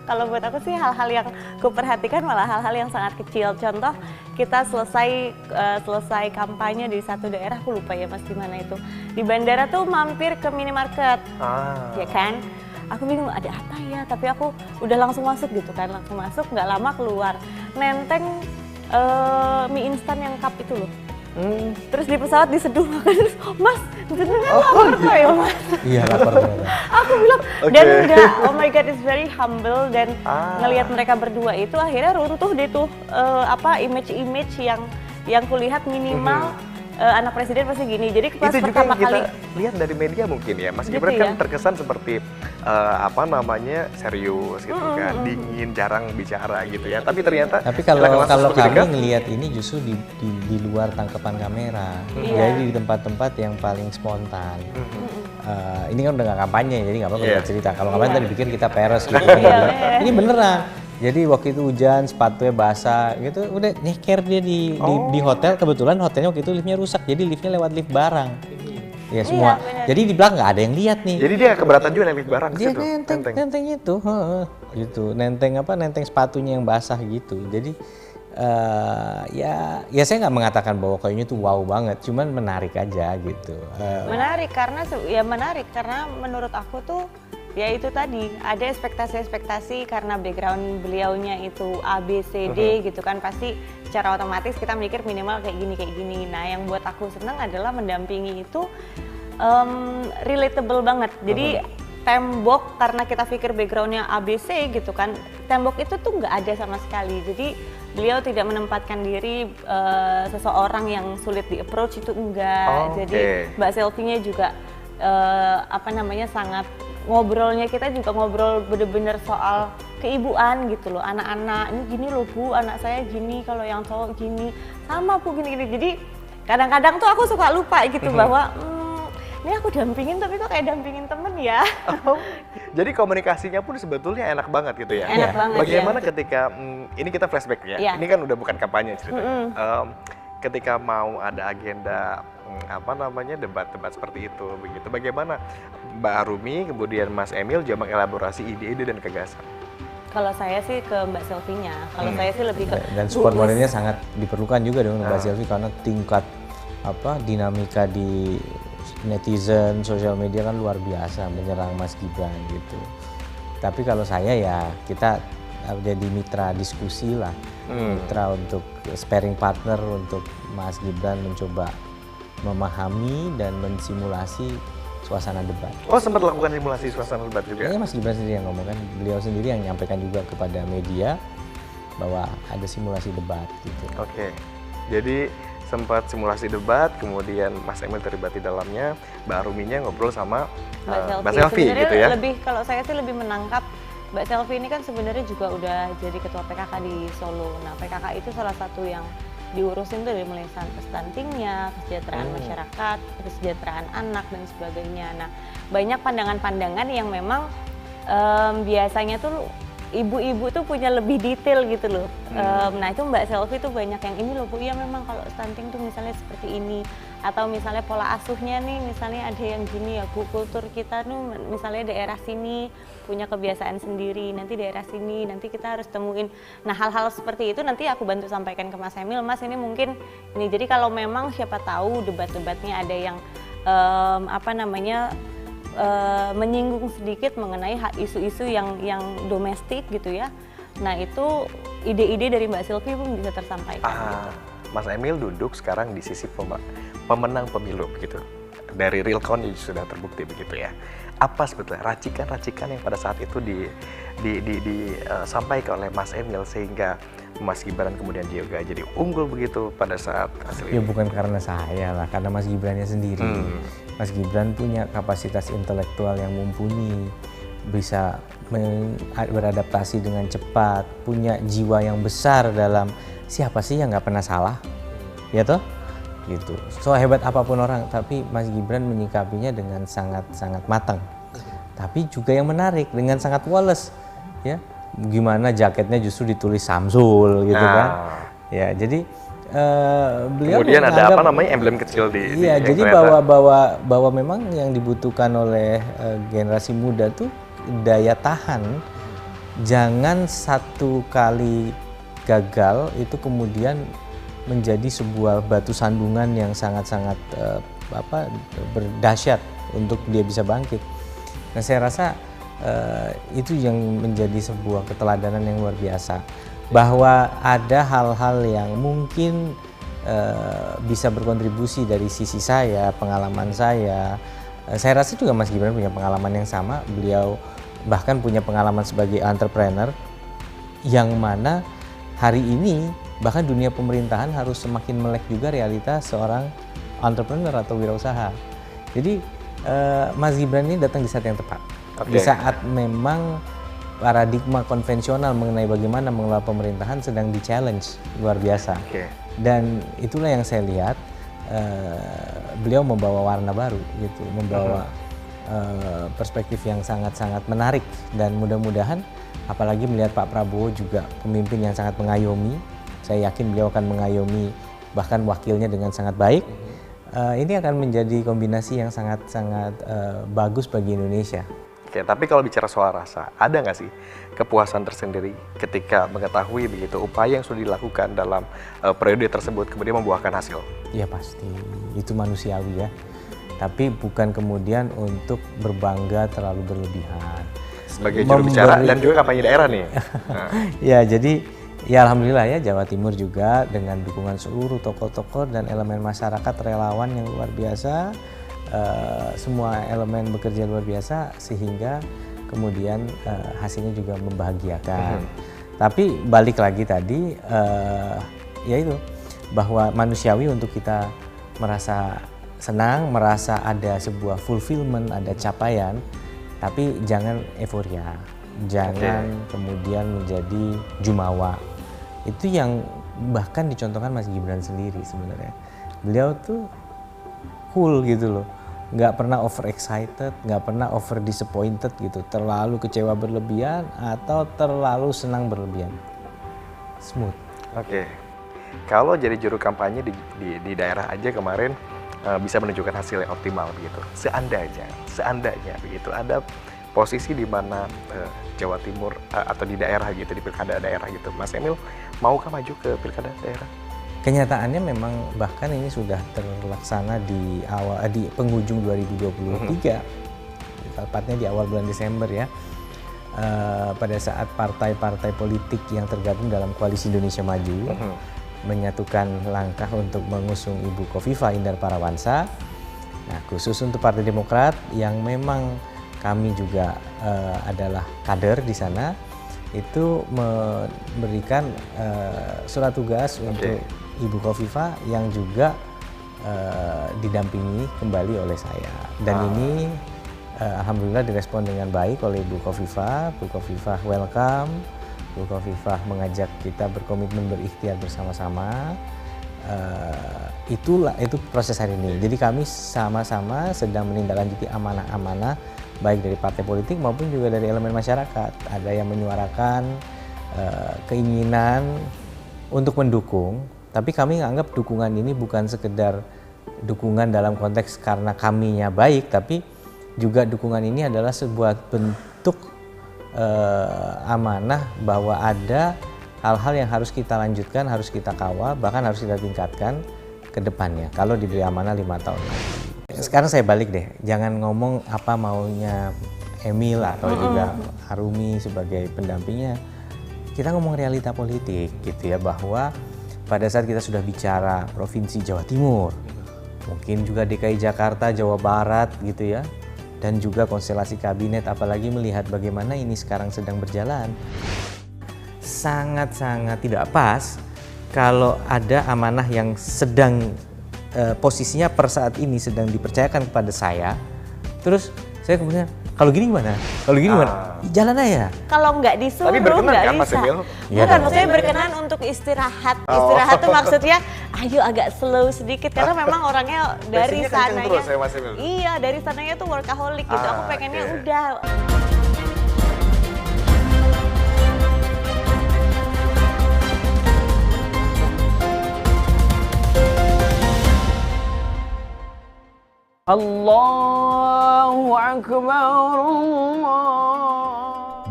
Kalau buat aku sih hal-hal yang kuperhatikan malah hal-hal yang sangat kecil. Contoh kita selesai kampanye di satu daerah, aku lupa ya Mas di mana itu. Di bandara tuh mampir ke minimarket, ya kan? Aku bingung ada apa ya, tapi aku udah langsung masuk gitu kan, langsung masuk nggak lama keluar. Nenteng mie instan yang cup itu loh. Terus di pesawat diseduh makan, terus Mas, jenengan lapar kok ya Mas? Iya lapar banget. Aku bilang, dan enggak, oh my god, it's very humble, dan ngelihat mereka berdua itu akhirnya runtuh deh tuh image-image yang kulihat minimal anak presiden pasti gini. Jadi pas itu pertama juga yang kali kita lihat dari media mungkin ya, Mas gitu Gibran kan ya? terkesan seperti serius gitu kan, dingin, jarang bicara gitu ya. Tapi ternyata kalau kami ngelihat ini justru di luar tangkapan kamera, jadi di tempat-tempat yang paling spontan. Ini kan udah nggak kampanye, jadi nggak apa-apa cerita. Kalau kampanye tadi pikir kita peres gitu. Ini beneran. Jadi waktu itu hujan, sepatunya basah gitu, udah nyeker dia di hotel. Kebetulan hotelnya waktu itu liftnya rusak, jadi liftnya lewat lift barang. Ya semua. Jadi di belakang nggak ada yang lihat nih. Jadi dia keberatan juga naik lift barang. Dia nenteng itu, gitu. Nenteng sepatunya yang basah gitu. Jadi ya saya nggak mengatakan bahwa kayaknya tuh wow banget, cuman menarik aja gitu. Menarik karena menurut aku tuh ya itu tadi ada ekspektasi karena background beliaunya itu A, B, C, D gitu kan, pasti secara otomatis kita mikir minimal kayak gini. Nah yang buat aku senang adalah mendampingi itu relatable banget. Jadi tembok, karena kita pikir backgroundnya A, B, C gitu kan, tembok itu tuh nggak ada sama sekali. Jadi beliau tidak menempatkan diri seseorang yang sulit di approach, itu enggak. Jadi Mbak Selfie-nya juga sangat ngobrolnya, kita juga ngobrol bener-bener soal keibuan gitu loh. Anak-anak ini gini loh Bu, anak saya gini, kalau yang cowok gini, sama Bu gini-gini. Jadi kadang-kadang tuh aku suka lupa gitu bahwa ini aku dampingin tapi kok kayak dampingin temen ya. Jadi komunikasinya pun sebetulnya enak banget gitu ya. Enak banget. Bagaimana ketika ini kita flashback ya. Ini kan udah bukan kampanye ceritanya. Ketika mau ada agenda debat-debat seperti itu begitu. Bagaimana Mbak Arumi kemudian Mas Emil juga mengelaborasi ide-ide dan gagasan? Kalau saya sih ke Mbak Selfie-nya. Kalau saya sih lebih ke dan support moralnya sangat diperlukan juga dengan Mbak Selfie, karena tingkat dinamika di netizen, sosial media kan luar biasa menyerang Mas Gibran gitu. Tapi kalau saya ya kita jadi mitra diskusi lah, mitra untuk sparring partner untuk Mas Gibran mencoba memahami dan mensimulasi suasana debat. Oh, sempat lakukan simulasi suasana debat juga? Iya, Mas Gibran sendiri yang ngomong kan, beliau sendiri yang menyampaikan juga kepada media bahwa ada simulasi debat gitu. Oke, jadi sempat simulasi debat, kemudian Mas Emil terlibat di dalamnya, Mbak Aruminya ngobrol sama Mbak Selfie gitu ya? Kalau saya sih lebih menangkap Mbak Selfie ini kan sebenarnya juga udah jadi ketua PKK di Solo. Nah PKK itu salah satu yang diurusin tuh dari mulai stuntingnya, kesejahteraan masyarakat, kesejahteraan anak dan sebagainya. Nah banyak pandangan-pandangan yang memang biasanya tuh ibu-ibu tuh punya lebih detail gitu loh. Nah itu Mbak Selfie tuh banyak yang ini loh Bu, ya memang kalau stunting tuh misalnya seperti ini, atau misalnya pola asuhnya nih, misalnya ada yang gini ya Bu, kultur kita tuh misalnya daerah sini punya kebiasaan sendiri, nanti daerah sini nanti kita harus temuin. Nah hal-hal seperti itu nanti aku bantu sampaikan ke Mas Emil, Mas ini mungkin ini, jadi kalau memang siapa tahu debat-debatnya ada yang menyinggung sedikit mengenai isu-isu yang domestik gitu ya. Nah itu ide-ide dari Mbak Selfie pun bisa tersampaikan. Gitu. Mas Emil duduk sekarang di sisi pemenang pemilu begitu. Dari real count sudah terbukti begitu ya. Apa sebetulnya racikan-racikan yang pada saat itu disampaikan oleh Mas Emil sehingga Mas Gibran kemudian juga jadi unggul begitu pada saat hasil ini? Ya bukan karena saya lah, karena Mas Gibrannya sendiri. Mas Gibran punya kapasitas intelektual yang mumpuni, bisa beradaptasi dengan cepat, punya jiwa yang besar dalam siapa sih yang nggak pernah salah, ya toh? Gitu. So hebat apapun orang, tapi Mas Gibran menyikapinya dengan sangat matang. Tapi juga yang menarik dengan sangat woles, ya. Gimana jaketnya justru ditulis Samsul gitu kan? Ya, jadi beliau kemudian ada emblem kecil di iya, jadi bahwa memang yang dibutuhkan oleh generasi muda tuh daya tahan jangan satu kali gagal itu kemudian menjadi sebuah batu sandungan yang sangat-sangat berdahsyat untuk dia bisa bangkit. Nah, saya rasa itu yang menjadi sebuah keteladanan yang luar biasa, bahwa ada hal-hal yang mungkin bisa berkontribusi dari sisi saya, pengalaman saya. Saya rasa juga Mas Gibran punya pengalaman yang sama. Beliau bahkan punya pengalaman sebagai entrepreneur, yang mana hari ini bahkan dunia pemerintahan harus semakin melek juga realitas seorang entrepreneur atau wirausaha. Jadi Mas Gibran ini datang di saat yang tepat. Di saat memang paradigma konvensional mengenai bagaimana mengelola pemerintahan sedang di-challenge luar biasa. Dan itulah yang saya lihat, beliau membawa warna baru gitu, membawa perspektif yang sangat-sangat menarik, dan mudah-mudahan apalagi melihat Pak Prabowo juga pemimpin yang sangat mengayomi. Saya yakin beliau akan mengayomi bahkan wakilnya dengan sangat baik. Ini akan menjadi kombinasi yang sangat-sangat bagus bagi Indonesia. Oke, tapi kalau bicara soal rasa, ada nggak sih kepuasan tersendiri ketika mengetahui begitu upaya yang sudah dilakukan dalam periode tersebut kemudian membuahkan hasil? Ya pasti, itu manusiawi ya. Tapi bukan kemudian untuk berbangga terlalu berlebihan. Sebagai juru bicara dan juga kampanye daerah nih. Nah. Ya, jadi ya alhamdulillah ya, Jawa Timur juga dengan dukungan seluruh tokoh-tokoh dan elemen masyarakat, relawan yang luar biasa. Semua elemen bekerja luar biasa sehingga kemudian hasilnya juga membahagiakan. Tapi balik lagi tadi, yaitu bahwa manusiawi untuk kita merasa senang, merasa ada sebuah fulfillment, ada capaian, tapi jangan euforia, jangan kemudian menjadi jumawa. Itu yang bahkan dicontohkan Mas Gibran sendiri sebenarnya. Beliau tuh cool gitu loh. Nggak pernah over excited, nggak pernah over disappointed gitu, terlalu kecewa berlebihan atau terlalu senang berlebihan. Smooth. Oke. Kalau jadi juru kampanye di daerah aja kemarin bisa menunjukkan hasil yang optimal begitu. Seandainya begitu ada posisi di mana Jawa Timur atau di daerah gitu, di pilkada daerah gitu, Mas Emil maukah maju ke pilkada daerah? Kenyataannya memang bahkan ini sudah terlaksana di penghujung 2023, tepatnya di awal bulan Desember ya. Pada saat partai-partai politik yang tergabung dalam Koalisi Indonesia Maju menyatukan langkah untuk mengusung Ibu Khofifah Indar Parawansa. Nah, khusus untuk Partai Demokrat yang memang kami juga adalah kader di sana, itu memberikan surat tugas untuk Ibu Khofifah yang juga didampingi kembali oleh saya. Dan ini alhamdulillah direspon dengan baik oleh Ibu Khofifah. Bu Khofifah welcome. Bu Khofifah mengajak kita berkomitmen berikhtiar bersama-sama. Itu proses hari ini. Jadi kami sama-sama sedang menindaklanjuti amanah-amanah baik dari partai politik maupun juga dari elemen masyarakat. Ada yang menyuarakan keinginan untuk mendukung, tapi kami menganggap dukungan ini bukan sekedar dukungan dalam konteks karena kaminya baik, tapi juga dukungan ini adalah sebuah bentuk amanah bahwa ada hal-hal yang harus kita lanjutkan, harus kita kawal, bahkan harus kita tingkatkan ke depannya kalau diberi amanah 5 tahun lagi. Sekarang saya balik deh, jangan ngomong apa maunya Emil atau juga Arumi sebagai pendampingnya. Kita ngomong realita politik gitu ya, bahwa pada saat kita sudah bicara Provinsi Jawa Timur, mungkin juga DKI Jakarta, Jawa Barat gitu ya, dan juga konstelasi kabinet, apalagi melihat bagaimana ini sekarang sedang berjalan, sangat-sangat tidak pas kalau ada amanah yang sedang posisinya per saat ini sedang dipercayakan kepada saya, terus saya kemudian kalau gini gimana? Kalau gini gimana? Jalan aja. Kalau nggak disuruh nggak bisa. Bukan, maksudnya berkenan untuk istirahat. Istirahat tuh maksudnya ayo agak slow sedikit karena memang orangnya dari sananya. Iya, dari sananya tuh workaholic gitu. Aku pengennya udah. Allahu Akbar.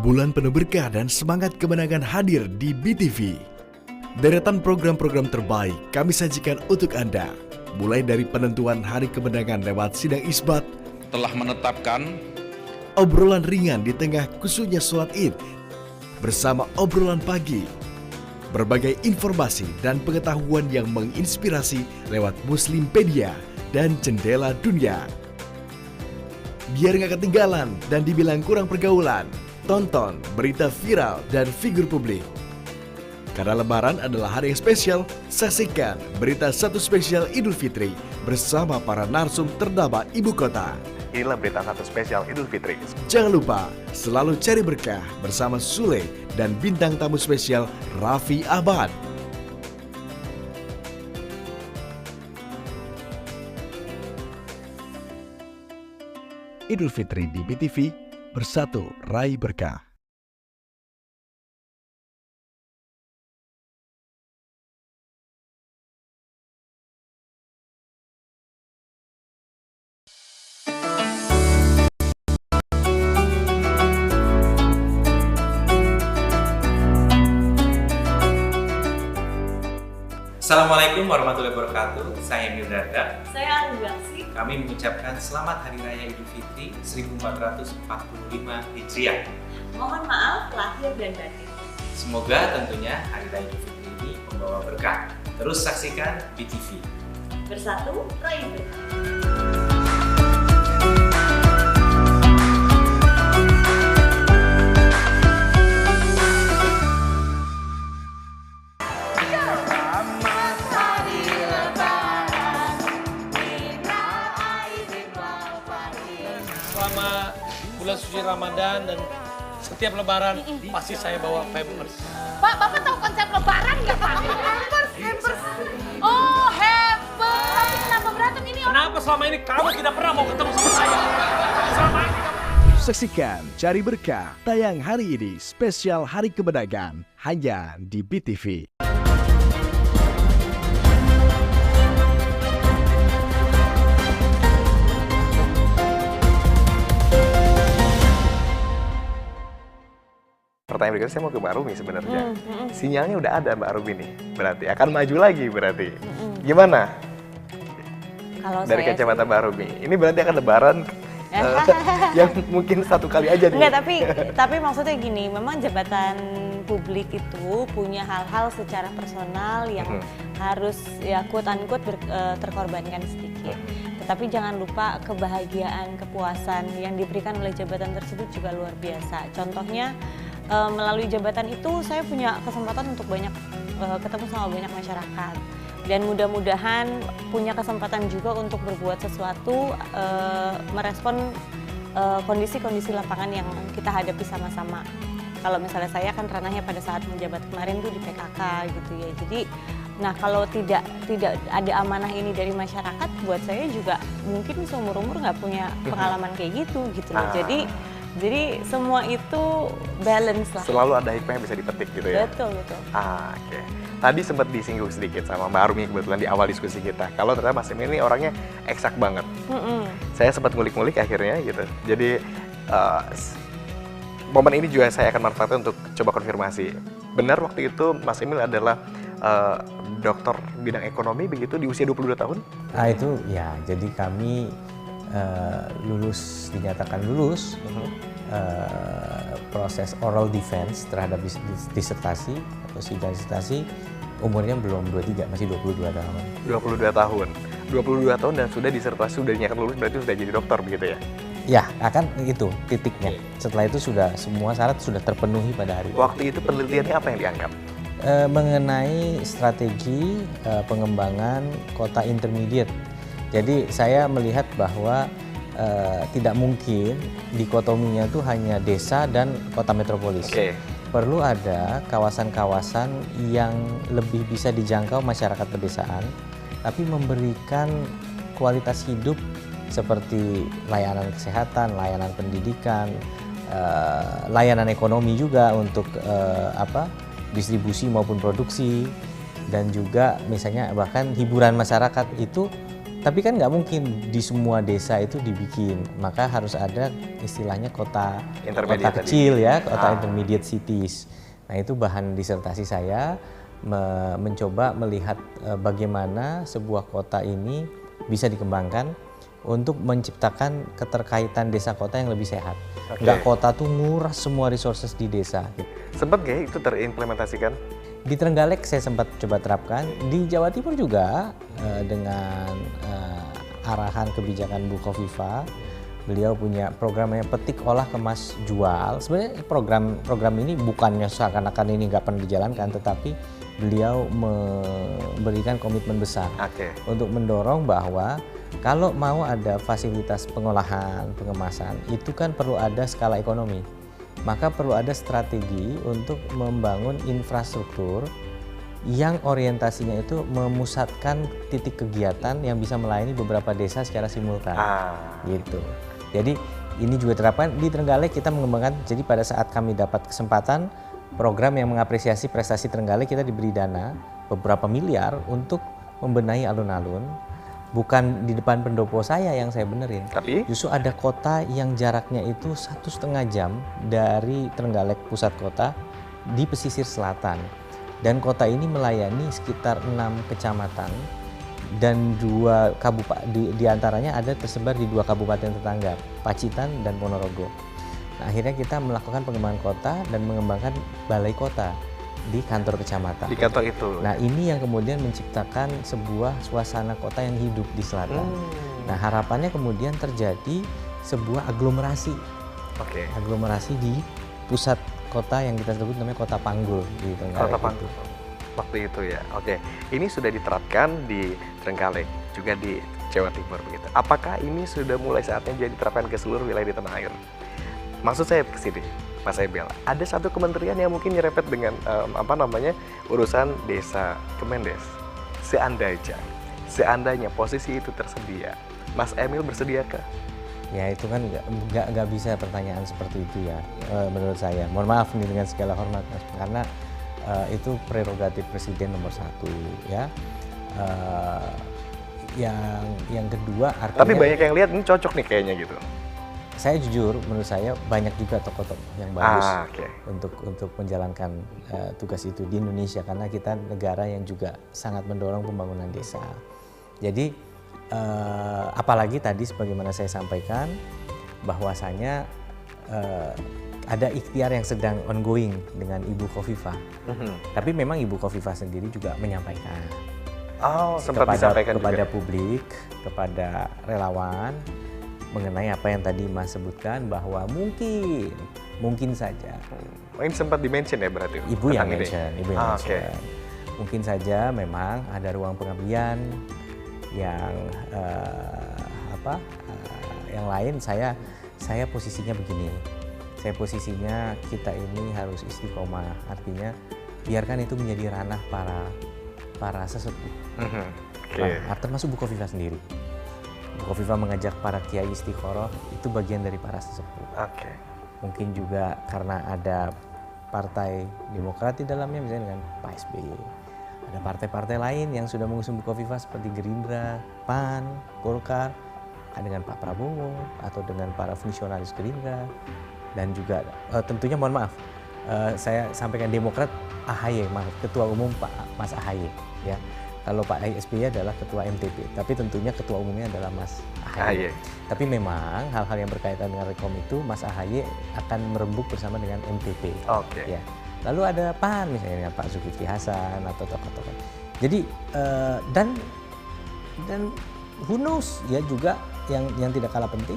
Bulan bulan penuh berkah dan semangat kemenangan hadir di BTV. Deretan program-program terbaik kami sajikan untuk Anda. Mulai dari penentuan hari kemenangan lewat sidang isbat, telah menetapkan obrolan ringan di tengah khusyuknya sholat Id, bersama obrolan pagi, berbagai informasi dan pengetahuan yang menginspirasi lewat Muslimpedia dan Jendela Dunia. Biar nggak ketinggalan dan dibilang kurang pergaulan, tonton berita viral dan figur publik. Karena Lebaran adalah hari yang spesial, saksikan berita satu spesial Idul Fitri bersama para narsum ternama ibu kota. Inilah berita satu spesial Idul Fitri. Jangan lupa selalu cari berkah bersama Sule dan bintang tamu spesial Raffi Ahmad. Idul Fitri di BTV, bersatu raih berkah. Assalamualaikum warahmatullahi wabarakatuh. Saya Emil Darda. Saya Anu Gaksi. Kami mengucapkan selamat Hari Raya Idul Fitri 1445 Hijriah. Mohon maaf lahir dan batin. Semoga tentunya Hari Raya Idul Fitri ini membawa berkah. Terus saksikan BTV. Bersatu raih berkah. Selama bulan suci Ramadan dan setiap lebaran pasti saya bawa Pampers. Pak, Bapak tahu konsep lebaran nggak Pak? Hampers. Oh, hampers. Tapi kenapa berantem ini? Kenapa selama ini kamu tidak pernah mau ketemu sama saya? Selama ini kamu... Saksikan Cari Berkah tayang hari ini spesial Hari Kemenangan hanya di BTV. Pertanyaan berikutnya saya mau ke Mbak Rumi sebenarnya. Sinyalnya udah ada Mbak Rumi nih, berarti akan maju lagi berarti. Gimana? Kalau Dari saya kacamata Mbak Rumi, ini berarti akan lebaran yang mungkin satu kali aja nih. Enggak, tapi maksudnya gini, memang jabatan publik itu punya hal-hal secara personal yang harus ya quote unquote terkorbankan sedikit. Tetapi jangan lupa kebahagiaan, kepuasan yang diberikan oleh jabatan tersebut juga luar biasa. Contohnya melalui jabatan itu saya punya kesempatan untuk banyak ketemu sama banyak masyarakat. Dan mudah-mudahan punya kesempatan juga untuk berbuat sesuatu, merespon kondisi-kondisi lapangan yang kita hadapi sama-sama. Kalau misalnya saya kan ranahnya pada saat menjabat kemarin tuh di PKK gitu ya. Jadi, nah kalau tidak ada amanah ini dari masyarakat, buat saya juga mungkin seumur-umur nggak punya pengalaman kayak gitu loh. Jadi semua itu balance lah. Selalu ada hikmah yang bisa dipetik gitu ya? Betul. Oke. Tadi sempat disinggung sedikit sama Mbak Arumi kebetulan di awal diskusi kita. Kalau ternyata Mas Emil ini orangnya eksak banget. Saya sempat ngulik-ngulik akhirnya gitu. Jadi momen ini juga saya akan manfaatkan untuk coba konfirmasi. Benar waktu itu Mas Emil adalah dokter bidang ekonomi begitu di usia 22 tahun? Itu ya, jadi kami dinyatakan lulus proses oral defense terhadap disertasi atau sidang disertasi umurnya belum 23, masih 22 tahun. 22 tahun dan sudah disertasi, sudah dinyatakan lulus, berarti sudah jadi dokter begitu ya? Ya, akan itu titiknya. Setelah itu sudah semua syarat sudah terpenuhi pada hari itu. Waktu itu penelitiannya apa yang dianggap? Mengenai strategi pengembangan kota intermediate. Jadi saya melihat bahwa tidak mungkin dikotominya itu hanya desa dan kota metropolis. Perlu ada kawasan-kawasan yang lebih bisa dijangkau masyarakat pedesaan, tapi memberikan kualitas hidup seperti layanan kesehatan, layanan pendidikan, layanan ekonomi juga untuk distribusi maupun produksi, dan juga misalnya bahkan hiburan masyarakat itu Tapi kan nggak mungkin di semua desa itu dibikin, maka harus ada istilahnya kota kecil ya, kota intermediate cities. Nah itu bahan disertasi saya, mencoba melihat bagaimana sebuah kota ini bisa dikembangkan untuk menciptakan keterkaitan desa kota yang lebih sehat. Nggak kota tuh nguras semua resources di desa. Sempat nggak itu terimplementasikan? Di Trenggalek saya sempat coba terapkan, di Jawa Timur juga dengan arahan kebijakan Bu Khofifah, beliau punya programnya petik olah kemas jual. Sebenarnya program ini bukannya seakan-akan ini nggak pernah dijalankan, tetapi beliau memberikan komitmen besar untuk mendorong bahwa kalau mau ada fasilitas pengolahan, pengemasan, itu kan perlu ada skala ekonomi. Maka perlu ada strategi untuk membangun infrastruktur yang orientasinya itu memusatkan titik kegiatan yang bisa melayani beberapa desa secara simultan. Gitu. Jadi ini juga terapkan di Trenggalek, kita mengembangkan. Jadi pada saat kami dapat kesempatan program yang mengapresiasi prestasi Trenggalek, kita diberi dana beberapa miliar untuk membenahi alun-alun. Bukan di depan pendopo saya yang saya benerin, tapi justru ada kota yang jaraknya itu 1,5 jam dari Trenggalek pusat kota di pesisir selatan. Dan kota ini melayani sekitar 6 kecamatan dan 2 kabupaten, di antaranya ada tersebar di 2 kabupaten tetangga, Pacitan dan Ponorogo. Nah, akhirnya kita melakukan pengembangan kota dan mengembangkan balai kota di kantor kecamatan. Di kantor itu. Nah, ini yang kemudian menciptakan sebuah suasana kota yang hidup di selatan. Nah, harapannya kemudian terjadi sebuah aglomerasi. Aglomerasi di pusat kota yang kita sebut namanya Kota Panggul di Trenggalek. Kota Panggul. Waktu itu ya. Ini sudah diterapkan di Trenggalek, juga di Jawa Timur begitu. Apakah ini sudah mulai saatnya jadi diterapkan ke seluruh wilayah di tanah air? Maksud saya ke sini, Mas Emil, ada satu kementerian yang mungkin nyerempet dengan urusan desa Kemendes. Seandainya posisi itu tersedia, Mas Emil bersediakah? Ya itu kan nggak bisa pertanyaan seperti itu ya, menurut saya. Mohon maaf nih dengan segala hormat, Mas, karena itu prerogatif Presiden nomor 1 ya. Yang kedua artinya. Tapi banyak yang lihat ini cocok nih kayaknya gitu. Saya jujur, menurut saya banyak juga tokoh-tokoh yang bagus untuk menjalankan tugas itu di Indonesia, karena kita negara yang juga sangat mendorong pembangunan desa. Jadi apalagi tadi sebagaimana saya sampaikan bahwasanya ada ikhtiar yang sedang ongoing dengan Ibu Khofifah. Tapi memang Ibu Khofifah sendiri juga menyampaikan kepada publik, kepada relawan, mengenai apa yang tadi Mas sebutkan bahwa mungkin saja. Ini sempat di-mention ya berarti? Ibu yang mention. Mungkin saja memang ada ruang pengabdian yang yang lain. Saya posisinya begini. Saya posisinya kita ini harus istiqomah. Artinya biarkan itu menjadi ranah para sesepuh. Termasuk Bu Khofifah sendiri. Bu Khofifah mengajak para kiai istiqoroh, itu bagian dari para sesepuh. Mungkin juga karena ada partai Demokrat di dalamnya, misalnya dengan Pak SBY. Ada partai-partai lain yang sudah mengusung Bu Khofifah seperti Gerindra, PAN, Golkar, dengan Pak Prabowo atau dengan para fungsionalis Gerindra, dan juga tentunya mohon maaf, saya sampaikan Demokrat AHY, Ketua Umum Pak Mas AHY ya. Kalau Pak SBY adalah Ketua MTP, tapi tentunya Ketua Umumnya adalah Mas AHY. Tapi memang hal-hal yang berkaitan dengan Rekom itu Mas AHY akan merembuk bersama dengan MTP. Ya. Lalu ada PAN misalnya Pak Zulkifli Hasan atau tokoh-tokoh. Jadi dan who knows ya, juga yang tidak kalah penting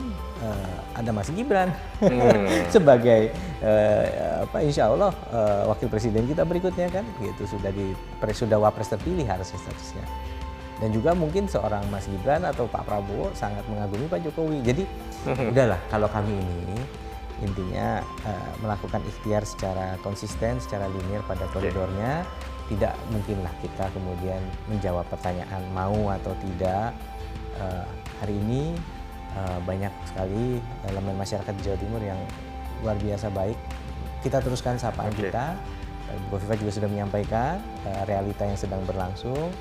ada Mas Gibran sebagai insya Allah wakil presiden kita berikutnya kan, gitu, sudah wapres terpilih harusnya statusnya. Dan juga mungkin seorang Mas Gibran atau Pak Prabowo sangat mengagumi Pak Jokowi. Jadi udahlah, kalau kami ini intinya melakukan ikhtiar secara konsisten, secara linear pada koridornya. Tidak mungkinlah kita kemudian menjawab pertanyaan mau atau tidak. Hari ini banyak sekali elemen masyarakat di Jawa Timur yang luar biasa baik. Kita teruskan sapaan kita. Bu Khofifah juga sudah menyampaikan realita yang sedang berlangsung.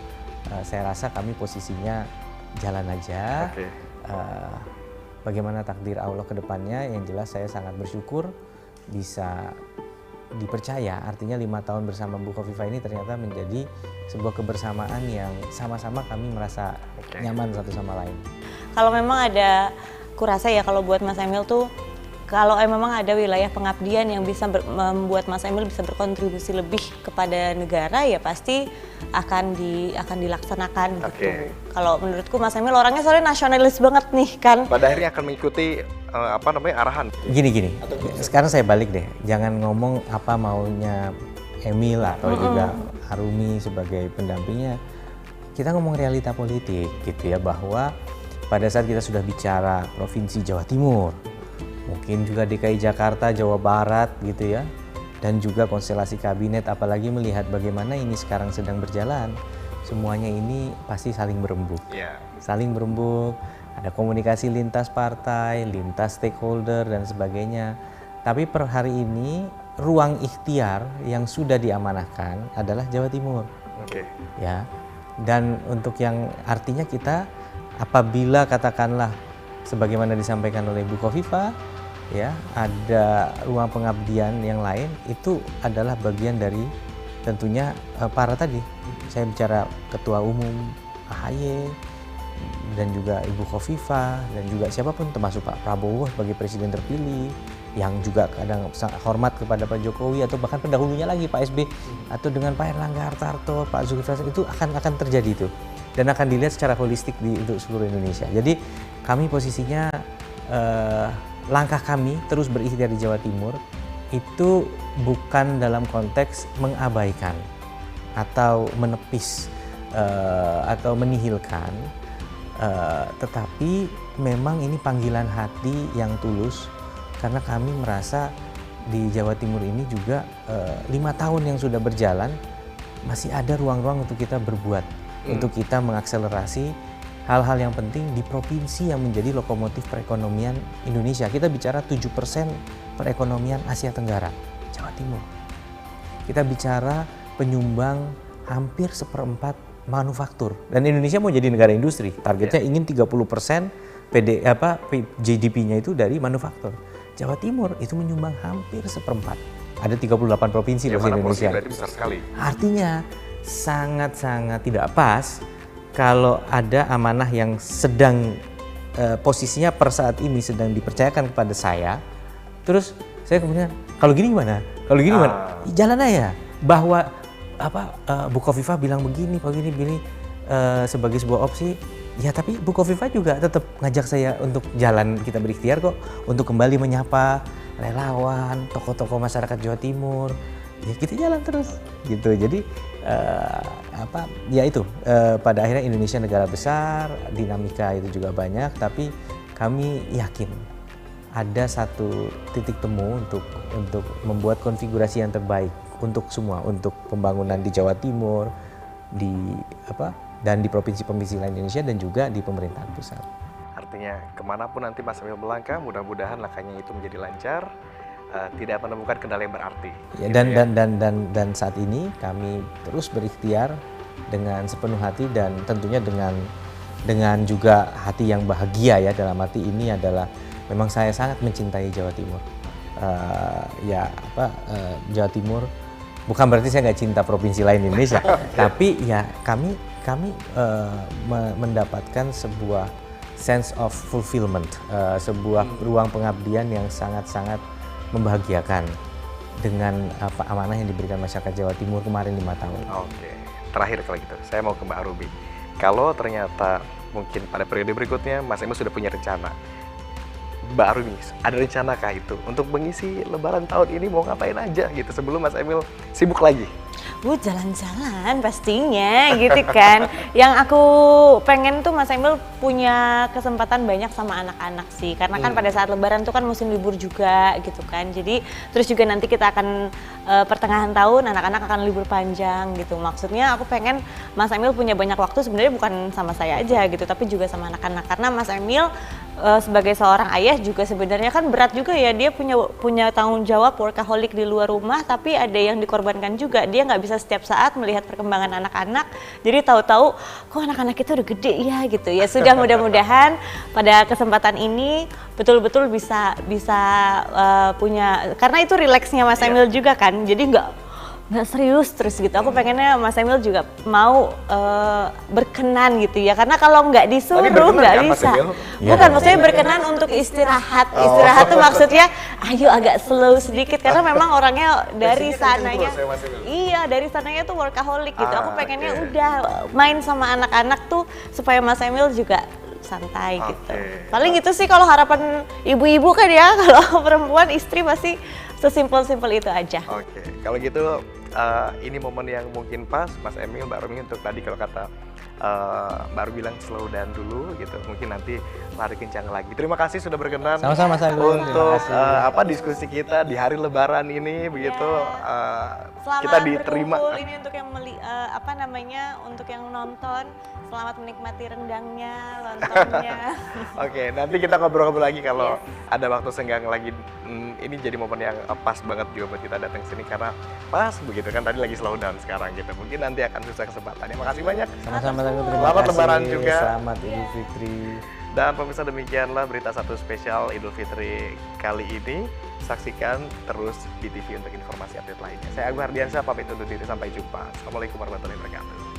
Saya rasa kami posisinya jalan aja. Bagaimana takdir Allah ke depannya, yang jelas saya sangat bersyukur bisa dipercaya. Artinya 5 tahun bersama Bu Khofifah ini ternyata menjadi sebuah kebersamaan yang sama-sama kami merasa nyaman satu sama lain. Kalau memang ada, kurasa ya kalau buat Mas Emil tuh, kalau memang ada wilayah pengabdian yang bisa membuat Mas Emil bisa berkontribusi lebih kepada negara, ya pasti akan dilaksanakan gitu. Kalau menurutku Mas Emil orangnya soalnya nasionalis banget nih kan. Pada akhirnya akan mengikuti arahan. Gini. Sekarang saya balik deh. Jangan ngomong apa maunya Emil atau juga Arumi sebagai pendampingnya. Kita ngomong realita politik gitu ya, bahwa pada saat kita sudah bicara Provinsi Jawa Timur, mungkin juga DKI Jakarta, Jawa Barat gitu ya, dan juga konstelasi kabinet, apalagi melihat bagaimana ini sekarang sedang berjalan, semuanya ini pasti saling berembuk. Saling berembuk, ada komunikasi lintas partai, lintas stakeholder dan sebagainya. Tapi per hari ini ruang ikhtiar yang sudah diamanahkan adalah Jawa Timur. Ya. Dan untuk yang artinya kita apabila katakanlah sebagaimana disampaikan oleh Bu Khofifah, ya, ada ruang pengabdian yang lain, itu adalah bagian dari tentunya para tadi. Saya bicara Ketua Umum AHY dan juga Ibu Khofifah dan juga siapapun, termasuk Pak Prabowo sebagai presiden terpilih yang juga kadang sangat hormat kepada Pak Jokowi, atau bahkan pendahulunya lagi Pak SB, atau dengan Pak Erlangga Hartarto, Pak Zulkifli Hasan, itu akan terjadi itu dan akan dilihat secara holistik untuk seluruh Indonesia. Jadi kami posisinya langkah kami terus berikhtiar di Jawa Timur itu bukan dalam konteks mengabaikan atau menepis atau menihilkan, tetapi memang ini panggilan hati yang tulus, karena kami merasa di Jawa Timur ini juga 5 tahun yang sudah berjalan masih ada ruang-ruang untuk kita berbuat, untuk kita mengakselerasi hal-hal yang penting di provinsi yang menjadi lokomotif perekonomian Indonesia. Kita bicara 7% perekonomian Asia Tenggara, Jawa Timur. Kita bicara penyumbang hampir 1/4 manufaktur. Dan Indonesia mau jadi negara industri. Targetnya ingin 30% GDP-nya itu dari manufaktur. Jawa Timur itu menyumbang hampir 1/4. Ada 38 provinsi di Indonesia. Berarti besar sekali. Artinya sangat-sangat tidak pas kalau ada amanah yang sedang posisinya per saat ini sedang dipercayakan kepada saya, terus saya kemudian kalau gini gimana? Kalau gini gimana? Jalan aja. Bahwa Bu Khofifah bilang begini, sebagai sebuah opsi, ya tapi Bu Khofifah juga tetap ngajak saya untuk jalan, kita berikhtiar kok untuk kembali menyapa relawan, tokoh-tokoh masyarakat Jawa Timur. Ya kita jalan terus gitu. Jadi ya itu pada akhirnya Indonesia negara besar, dinamika itu juga banyak, tapi kami yakin ada satu titik temu untuk membuat konfigurasi yang terbaik untuk semua, untuk pembangunan di Jawa Timur, dan di provinsi-provinsi lain Indonesia, dan juga di pemerintahan pusat. Artinya kemanapun nanti Mas Emil melangkah, mudah-mudahan langkahnya itu menjadi lancar, tidak menemukan kendala yang berarti. Ya, dan saat ini kami terus berikhtiar dengan sepenuh hati, dan tentunya dengan juga hati yang bahagia ya. Dalam arti ini adalah memang saya sangat mencintai Jawa Timur. Jawa Timur bukan berarti saya nggak cinta provinsi lain di Indonesia, tapi ya kami mendapatkan sebuah sense of fulfillment, sebuah ruang pengabdian yang sangat-sangat membahagiakan dengan amanah yang diberikan masyarakat Jawa Timur kemarin 5 tahun. Oke, terakhir kalau gitu, saya mau ke Mbak Arumi. Kalau ternyata mungkin pada periode berikutnya Mas Emil sudah punya rencana, Mbak Arumi, ada rencanakah itu untuk mengisi Lebaran tahun ini mau ngapain aja gitu sebelum Mas Emil sibuk lagi? Jalan-jalan pastinya gitu kan. Yang aku pengen tuh Mas Emil punya kesempatan banyak sama anak-anak sih. Karena kan pada saat Lebaran tuh kan musim libur juga gitu kan. Jadi terus juga nanti kita akan pertengahan tahun anak-anak akan libur panjang gitu. Maksudnya aku pengen Mas Emil punya banyak waktu, sebenarnya bukan sama saya aja gitu, tapi juga sama anak-anak. Karena Mas Emil sebagai seorang ayah juga sebenarnya kan berat juga ya, dia punya tanggung jawab workaholic di luar rumah, tapi ada yang dikorbankan juga, dia nggak bisa setiap saat melihat perkembangan anak-anak, jadi tahu-tahu kok anak-anak itu udah gede ya gitu ya. Sudah mudah-mudahan pada kesempatan ini betul-betul bisa punya, karena itu rileksnya Mas Emil juga kan, jadi nggak serius terus gitu. Aku pengennya Mas Emil juga mau berkenan gitu ya, karena kalau nggak disuruh nggak bisa. Bukan, maksudnya berkenan untuk istirahat. Istirahat tuh maksudnya ayo agak slow sedikit, karena memang orangnya dari sananya, iya dari sananya tuh workaholic gitu. Aku pengennya udah main sama anak-anak tuh supaya Mas Emil juga santai gitu. Paling gitu sih kalau harapan ibu-ibu kan ya, kalau perempuan istri pasti sesimpel-simpel itu aja. Oke, kalau gitu ini momen yang mungkin pas Mas Emil, Mbak Rumi untuk tadi kalau kata baru bilang slow down dulu gitu, mungkin nanti lari kencang lagi. Terima kasih sudah berkenan sama-sama Mas Agung untuk diskusi kita di hari Lebaran ini begitu. Kita diterima. Ini untuk yang untuk yang nonton, selamat menikmati rendangnya, lontongnya. Oke, nanti kita ngobrol-ngobrol lagi kalau ada waktu senggang lagi. Ini jadi momen yang pas banget juga buat kita datang sini karena pas begitu kan, tadi lagi slow down sekarang gitu. Mungkin nanti akan susah kesempatannya. Makasih banyak. Sama-sama. Selamat Lebaran juga. Selamat Idul Fitri. Dan pemirsa, demikianlah berita satu spesial Idul Fitri kali ini. Saksikan terus di TV untuk informasi update lainnya. Saya Agung Hardiansyah, pamit undur diri. Sampai jumpa. Assalamualaikum warahmatullahi wabarakatuh.